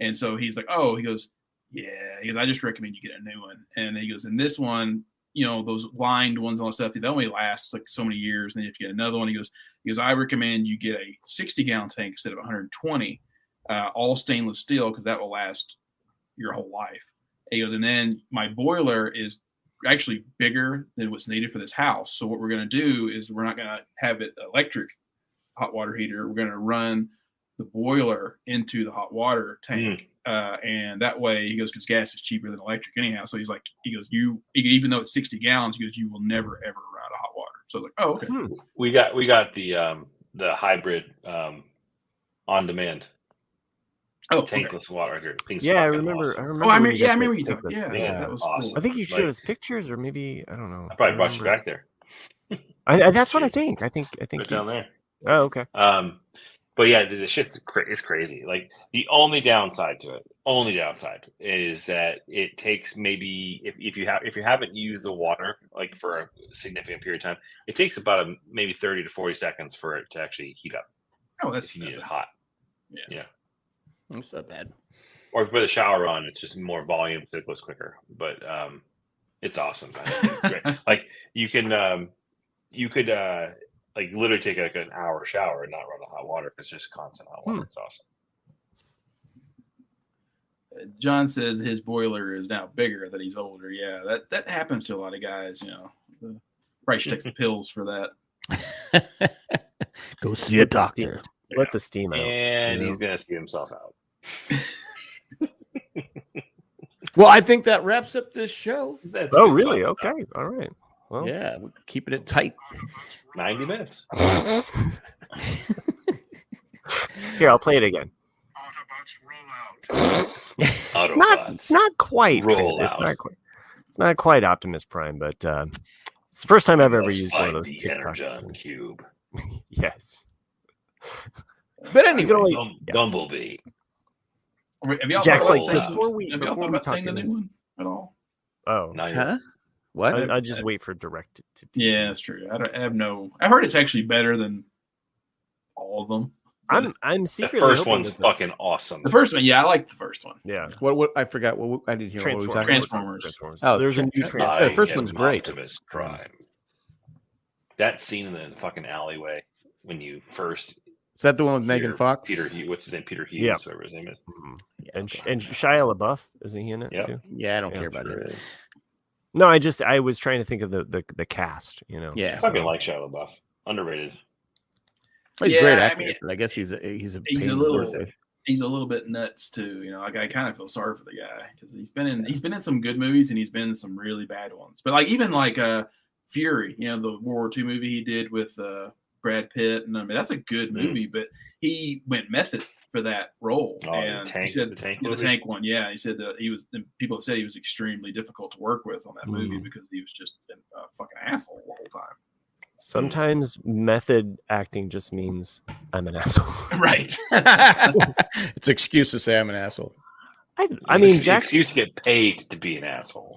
And so he's like, he goes, I just recommend you get a new one. And he goes, and this one, those lined ones and all that stuff, they only last like so many years. And then you have to get another one. He goes, I recommend you get a 60-gallon tank instead of 120. all stainless steel because that will last your whole life. And he goes, and then my boiler is actually bigger than what's needed for this house. So what we're going to do is we're not going to have it electric hot water heater. We're going to run the boiler into the hot water tank. And that way, he goes, because gas is cheaper than electric anyhow. So he's like, even though it's 60 gallons, he goes, you will never ever run out of hot water. So I was like, oh, okay. We got the hybrid on demand. Tankless water here. I remember. Awesome. I remember you talking. Yeah, that was awesome. I think you showed us pictures, or maybe I don't know. I probably brought you back there. That's what I think. I think down there. Oh, okay. But yeah, the shit's it's crazy. Like the only downside to it is that it takes maybe if you haven't used the water like for a significant period of time, it takes about maybe 30 to 40 seconds for it to actually heat up. Oh, that's if you need it hot. Yeah. That's not bad. Or if you put the shower on, it's just more volume, so it goes quicker. But it's awesome. It's great. Like you could like literally take like an hour shower and not run the hot water. It's just constant hot water. It's awesome. John says his boiler is now bigger that he's older. Yeah, that happens to a lot of guys. You know, probably should take some pills for that. Go see a doctor. Let the steam out. And he's gonna see himself out. Well, I think that wraps up this show. Oh, really? Okay. All right. Well, yeah, we're keeping it tight. 90 minutes. Here, I'll play it again. Autobots roll out. It's not quite. Roll out. It's not quite Optimus Prime, but it's the first time I've ever used one of those the TikTok. Energon Cube. Yes. But anyway, Bumblebee. Have y'all Jack's thought like, about before we talk talk the new one at all? Oh, huh? What? I just wait for direct to TV. Yeah, that's true. I have no. I've heard it's actually better than all of them. I'm The secretly first hoping one's that fucking awesome. The first one, yeah, I like the first one. Yeah. What? I forgot. What I didn't hear. What we were talking about. Transformers. Oh, There's a new Transformers. The first one's great. Optimus Prime. That scene in the fucking alleyway when you first. Is that the one with Megan Fox? What's his name? Peter Hughes, Yeah. whatever his name is. Yeah, And Shia LaBeouf, isn't he in it too? Yeah, I don't care about Sure it. is. No, I was trying to think of the cast. You know. Yeah. I fucking like Shia LaBeouf. Underrated. He's a Yeah, great I actor, mean, but I guess he's a He's a pain to little. work with. He's a little bit nuts too. You know, like I kind of feel sorry for the guy because he's been in some good movies and he's been in some really bad ones. But like even like Fury, you know, the World War II movie he did with Brad Pitt, and I mean that's a good movie, but he went method for that role. Oh, and the tank, he said, the tank the movie? tank one, yeah. He said that people said he was extremely difficult to work with on that movie Mm. because he was just a fucking asshole the whole time. Sometimes method acting just means I'm an asshole. Right. It's an excuse to say I'm an asshole. I mean, It's an Jack. excuse to get paid to be an asshole.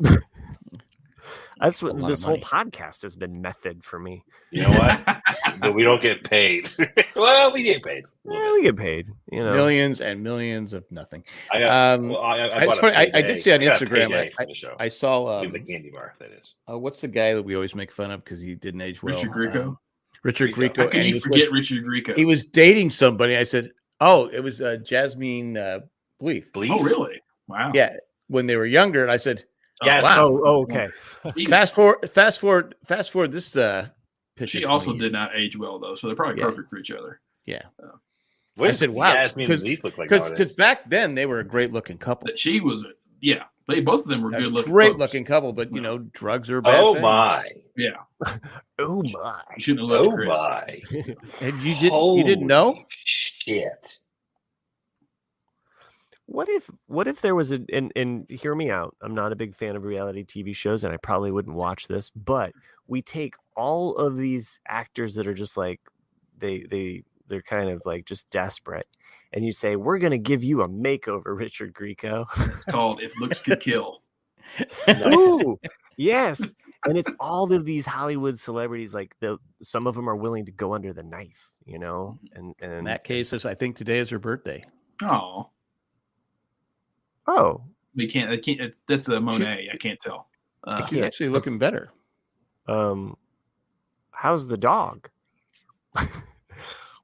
That's a what lot this of whole money. podcast has been method for me. You know what? But we don't get paid. Well, we get paid. Yeah, we get paid. You know. Millions and millions of nothing. I got. Um, I it's bought a funny, I payday. did see on got a Instagram, payday for the show. I saw the candy bar. That is. what's the guy that we always make fun of because he didn't age well? Richard Grieco. Richard Grieco. Grieco. How can and he you was forget with- Richard Grieco? He was dating somebody. I said, "Oh, it was Jasmine Bleeth." Oh, really? Wow. Yeah, when they were younger. And I said, Yes. wow. Oh, okay. "Fast forward this picture." She 20 also years. did not age well though, so they're probably Yeah. perfect for each other. Yeah, What I does said, wow, Yasmin because- Leaf look like because nowadays? back then they were a great looking couple. But she was, both of them were good looking. Great folks. looking couple, but you know, drugs are a bad Oh thing. my! Yeah, Oh my. you shouldn't have left Oh Chris. my! And you didn't know? Holy shit! What if there was and hear me out. I'm not a big fan of reality TV shows, and I probably wouldn't watch this, but we take all of these actors that are just like they're kind of like just desperate, and you say, we're gonna give you a makeover, Richard Grieco. It's called If Looks Could Kill. Ooh, yes. And it's all of these Hollywood celebrities, like some of them are willing to go under the knife, you know. And In that case, I think today is her birthday. Oh, oh, we can't. I can't. That's a Monet. I can't tell. She's actually looking better. how's the dog?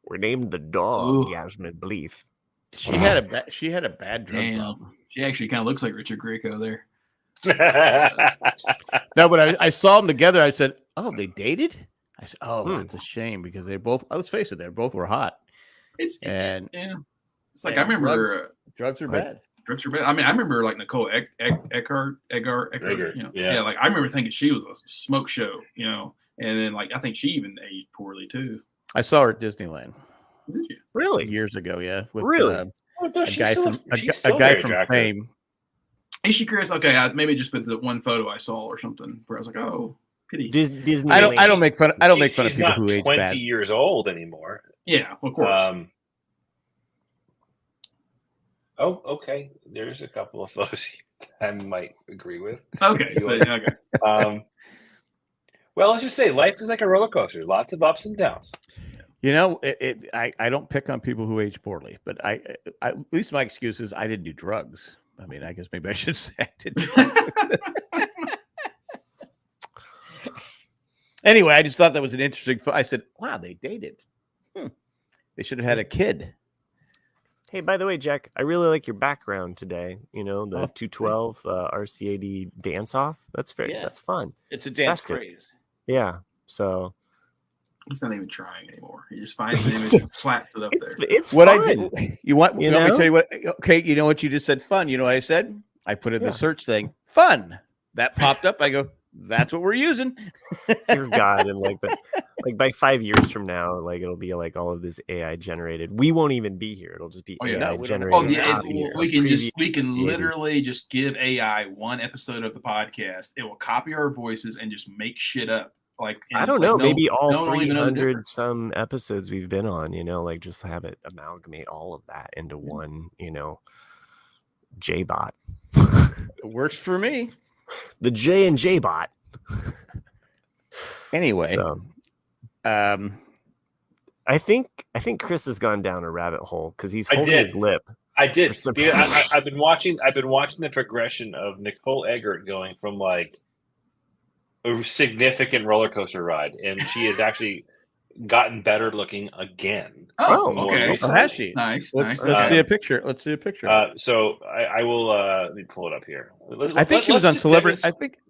We named the dog Ooh. Yasmin Bleeth. She had a bad drug Damn. problem. She actually kind of looks like Richard Grieco there. No, but I saw them together. I said, "Oh, they dated." I said, "Oh, that's a shame because they both. Let's face it, they both were hot." It's like and I remember drugs are bad. drugs are bad. I mean, I remember like Nicole Eggert. Yeah, like I remember thinking she was a smoke show, and then like I think she even aged poorly too. I saw her at Disneyland. Did you? Really? Years ago, yeah. With, Really? Oh, no, a guy from attractive. Fame. Is she curious? Okay, maybe just with the one photo I saw or something where I was like, oh, pity. Disney. I don't make fun. I don't make fun of She's people not who age 20 bad. years old anymore. Yeah, of course. Oh, okay. There's a couple of photos I might agree with. Okay. Well, let's just say life is like a roller coaster. Lots of ups and downs. I don't pick on people who age poorly, but I at least my excuse is I didn't do drugs. I mean, I guess maybe I should say I did drugs. Anyway, I just thought that was an interesting. I said, "Wow, they dated. They should have had a kid." Hey, by the way, Jack, I really like your background today. The 212 RCAD dance off. That's that's fun. It's a dance festive. craze. Yeah. So He's not even trying anymore. He just finds the image and slaps it up there. it's What fun. I did. You want me to tell you what? Okay, you know what you just said? Fun. You know what I said? I put in the search thing. Fun. That popped up. I go. That's what we're using. Dear God, and like by 5 years from now, like it'll be like all of this AI generated. We won't even be here. It'll just be AI generated. We can literally just give AI one episode of the podcast. It will copy our voices and just make shit up. Like I don't know, maybe all 300 some episodes we've been on, like just have it amalgamate all of that into one, J-bot. It works for me. The J and J bot. Anyway, so, I think Chris has gone down a rabbit hole because he's holding his lip. I did. I've been watching the progression of Nicole Eggert going from like a significant roller coaster ride, and she has actually gotten better looking again. Oh, okay. Oh, has she? Nice. Let's see a picture. Let's see a picture. So I will. Let me pull it up here. I think she was on Celebrity.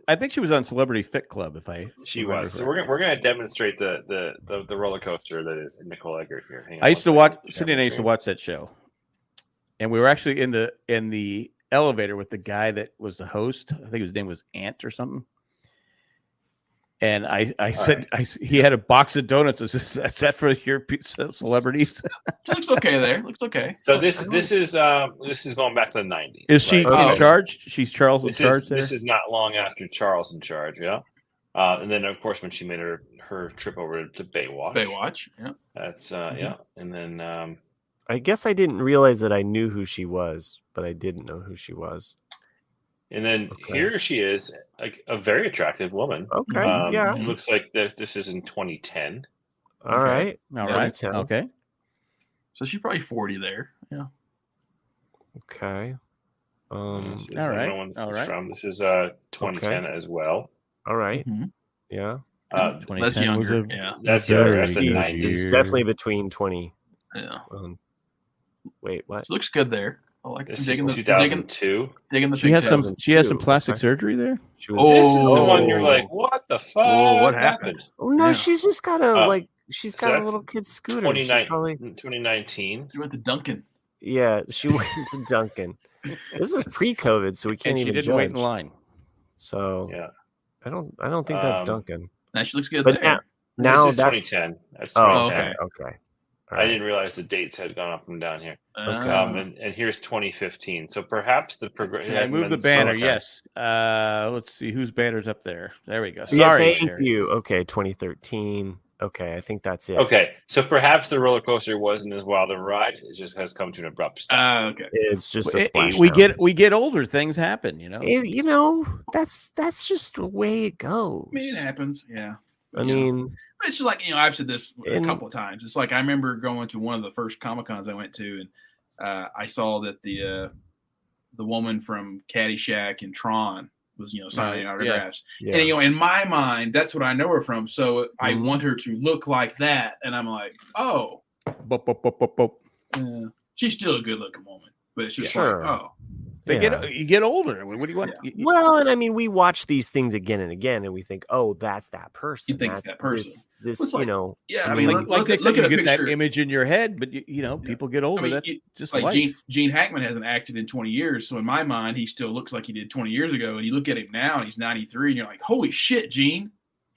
I think she was on Celebrity Fit Club. She was. So we're gonna demonstrate the roller coaster that is Nicole Eggert here. Hang on, I used to watch. Cindy and I used to watch that show, and we were actually in the elevator with the guy that was the host. I think his name was Ant or something. And I said, he had a box of donuts. Is that for your celebrities? Looks okay there. Looks okay. So this is going back to the 90s. Is she in charge? She's Charles in charge there? This is not long after Charles in charge, yeah. And then of course when she made her trip over to Baywatch. Yeah. That's yeah. And then I guess I didn't realize that I knew who she was, but I didn't know who she was. And then here she is, like a very attractive woman. Okay, yeah. It looks like this is in 2010. All right. Okay. So she's probably 40 there. Yeah. Okay. This is, all right. This is 2010 as well. All right. Mm-hmm. Yeah. That's younger. That's younger. That's the 90s. It's definitely between 20. Yeah. Wait, what? She looks good there. I like this is 2002. Digging the she has some plastic surgery there. This is the one you're like, what the fuck? What happened? Oh no, she's just got a she's got a little kid's scooter. 2019. She went to Dunkin'. Yeah, she went to Dunkin'. This is pre-COVID, so we can't even didn't wait in line. So yeah, I don't think that's Dunkin'. Now she looks good. But there. now that's 2010. That's 2010. Okay. I didn't realize the dates had gone up and down here. Okay. And here's 2015. So perhaps the progression. Move the banner. Yes. Let's see whose banner's up there. There we go. Sorry. Thank you. Okay. 2013. Okay. I think that's it. Okay. So perhaps the roller coaster wasn't as wild a ride. It just has come to an abrupt stop. Okay. It's just a splash. We get older. Things happen. That's just the way it goes. I mean, it happens. Yeah. I mean. It's like, I've said this a couple of times. It's like I remember going to one of the first Comic-Cons I went to, and I saw that the woman from Caddyshack and Tron was, signing autographs. Yeah. And, in my mind, that's what I know her from. So I want her to look like that. And I'm like, oh. Boop. Yeah. She's still a good looking woman, but it's just Sure. like, oh, you get older. What do you want? Yeah. Well, and I mean, we watch these things again and again, and we think, "Oh, that's that person." You think it's That's that person. This, It's like- yeah. I mean, like look you at a get that picture. image in your head, but people get older. I mean, That's just like life. Gene Hackman hasn't acted in 20 years, so in my mind, he still looks like he did 20 years ago. And you look at him now, and he's 93, and you're like, "Holy shit, Gene!"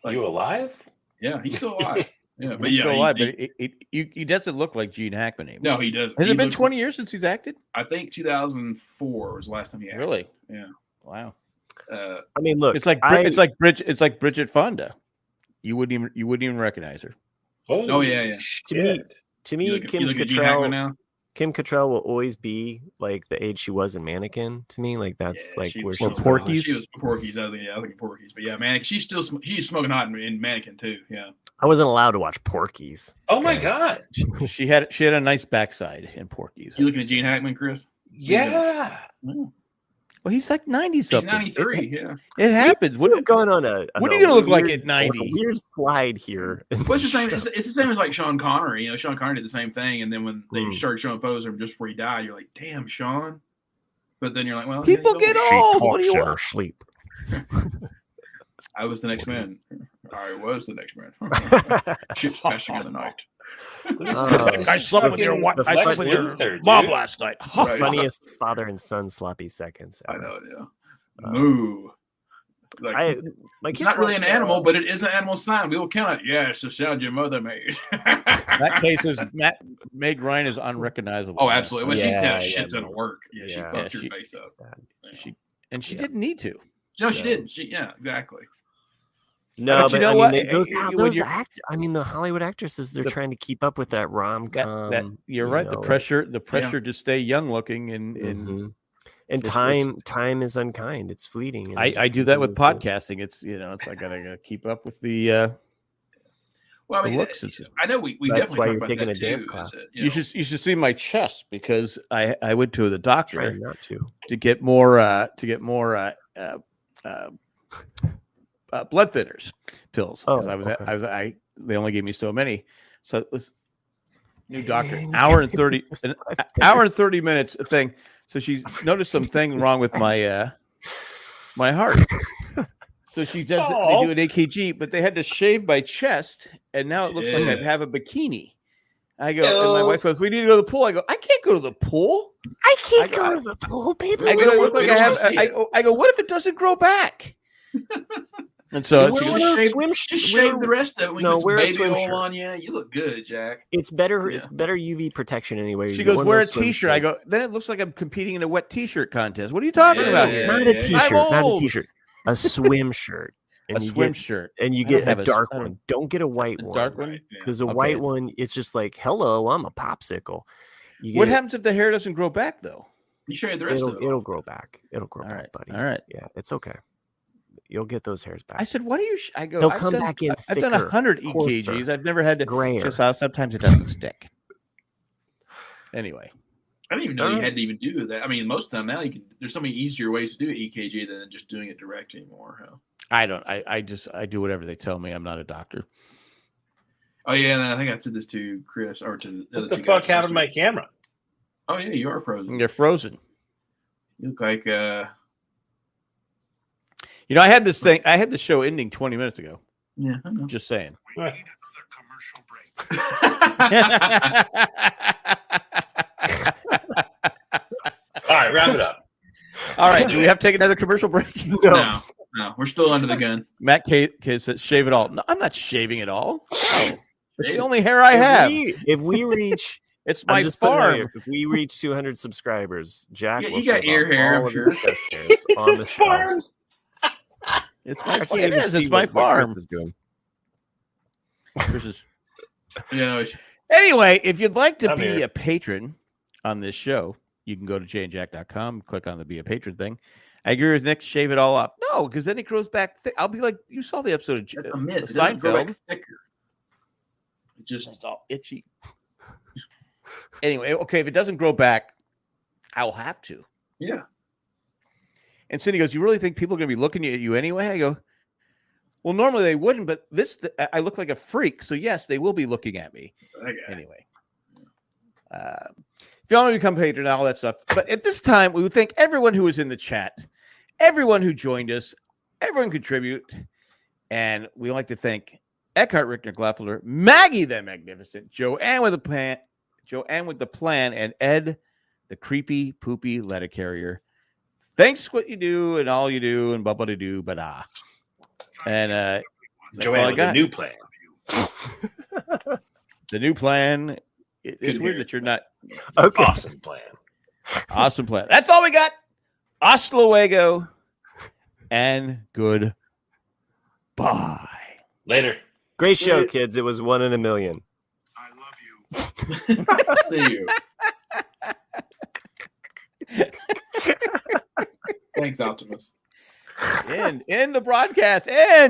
Like, you alive? Yeah, he's still alive. Yeah, but He's yeah, still alive, but he doesn't look like Gene Hackman anymore. no, he doesn't. Has He it been looks 20 years since he's acted? I think 2004 was the last time he acted. Really? Yeah. Wow. I mean, look, It's like Bridget Fonda. You wouldn't even recognize her. Oh yeah. To me, You look Kim at Gene Hackman now. Kim Cattrall will always be like the age she was in Mannequin. To me, like that's Yeah, like she where was- she's Porky's? She was Porky's. I was thinking Porky's, but yeah, Mannequin. She's smoking hot in Mannequin too. Yeah. I wasn't allowed to watch Porky's. Oh my Okay. god! She had a nice backside in Porky's. You looking at Gene Hackman, Chris? Yeah. Oh, Well, he's like 90 he's something. 93. Yeah. It happens. We're going on a. What are you gonna look like weird- at 90? a weird slide here. Well, it's the same. It's the same as like Sean Connery. You know, Sean Connery did the same thing, and then when they started showing photos of him just before he died, you're like, "Damn, Sean." But then you're like, "Well, People yeah, get you know, old. What do you want? sleep. I was the next man. I was the next man. Ships passing in the night." I slept with your the I slept fuck- with your Luthor, mom dude. last night. Right. Funniest father and son sloppy seconds. I ever. know. Yeah. Moo. Like, My it's kids not really watch an animal, but it is an animal sound. We will count it. Yeah, it's the sound your mother made. That case is Meg Ryan is unrecognizable. Oh, absolutely. Well, she's had Yeah, a shit yeah, ton of work. Yeah, she yeah. fucked Yeah, your face up. She didn't need to. No, she Yeah. didn't. Yeah, exactly. No, But you but know I what? mean, those When you're- I mean, the Hollywood actresses, they're trying to keep up with that rom com. You're right. The pressure to stay young looking and and time is unkind. It's fleeting. And it I just do that with continues to- podcasting. It's like I gotta keep up with the Well, I mean, looks. I know we That's definitely why talked you're about taking that a dance too, class. is that, you should see my chest because I went to the doctor Trying not to. to get more blood thinners pills. Oh, 'Cause they only gave me so many. So this new doctor, an hour and 30 minutes thing. So she noticed something wrong with my my heart. So she does they do an AKG, but they had to shave my chest, and now it looks like I have a bikini. I go, and my wife goes, "We need to go to the pool." I go, "I can't go to the pool. I can't go to the pool, baby. I go, Listen, look like we I don't have. wanna see it. I go, what if it doesn't grow back?" And so Wear she one of just those shaved. swim Just sh- shave wear- the rest of it. We No, put some wear a baby swim oil shirt. on you. You look good, Jack. It's better. Yeah. It's better UV protection anyway. She You goes, get one of "Wear a those swim t-shirt." I go, shirts. "Then it looks like I'm competing in a wet t-shirt contest. What are you talking Yeah, about yeah, here?" Not yeah. a t-shirt. I'm Not a old. t-shirt. A swim shirt. A And you swim get shirt. and you I don't get have a a- dark I don't- one. Don't get a white A one. dark one? Right, yeah. Because a Okay. white one, it's just like, hello, I'm a popsicle. You What get- happens if the hair doesn't grow back though? You shave the rest of it. It'll grow back. It'll grow All back, right, buddy. all right. Yeah, it's okay. You'll get those hairs back. I said, "What are you?" I go, They'll "I've come done- back in I've done thicker, 100 coarser, EKGs. I've never had to. grayer. Just sometimes it doesn't stick." Anyway, I didn't even know you had to even do that. I mean, most of the time now you can. There's so many easier ways to do EKG than just doing it direct anymore. Huh? I don't. I do whatever they tell me. I'm not a doctor. Oh yeah, and I think I said this to Chris or to the other What the two fuck guys happened to last my camera? week. Oh yeah, you are frozen. They're frozen. You look like You know, I had this thing. I had the show ending 20 minutes ago. yeah. I know. Just saying. We need another commercial break. All right, wrap it up. All right. Do we have to take another commercial break? No, we're still under the gun. Matt K says, "Shave it all." No, I'm not shaving it all. No. It's the Hey, only hair I have. If we reach, It's I'm my just putting it out farm. here, if we reach 200 subscribers, Jack, Yeah, will you got shave ear off hair, all I'm of his sure. chest hairs on the show. It's I my can't farm. It even is. see It's my what farm. Chris is doing. Chris is- You know, Anyway, if you'd like to I'm be here. a patron on this show, you can go to jayandjack.com, click on the Be a Patron thing. I agree with Nick, shave it all off. No, because then it grows back thick. I'll be like, you saw the episode of that's a myth. It doesn't grow Seinfeld. back thicker. It just It's all itchy. Anyway, okay, if it doesn't grow back, I'll have to. yeah. And Cindy goes, "You really think people are going to be looking at you anyway?" I go, "Well, normally they wouldn't, but I look like a freak, so yes, they will be looking at me." Okay. Anyway, If you want to become a patron, all that stuff. But at this time, we would thank everyone who was in the chat, everyone who joined us, everyone contribute. And we like to thank Eckhart Richter Gleffler, Maggie the Magnificent, Joanne with the plan, and Ed, the creepy, poopy letter carrier. Thanks for what you do and all you do and blah do, but And that's Joanne all I with got. the new plan. The new plan. It's weird that you're not. Okay. Awesome plan. Awesome plan. That's all we got. Hasta luego and goodbye. Later. Great show, kids. It was 1 in a million. I love you. See you. Thanks, Optimus. In the broadcast and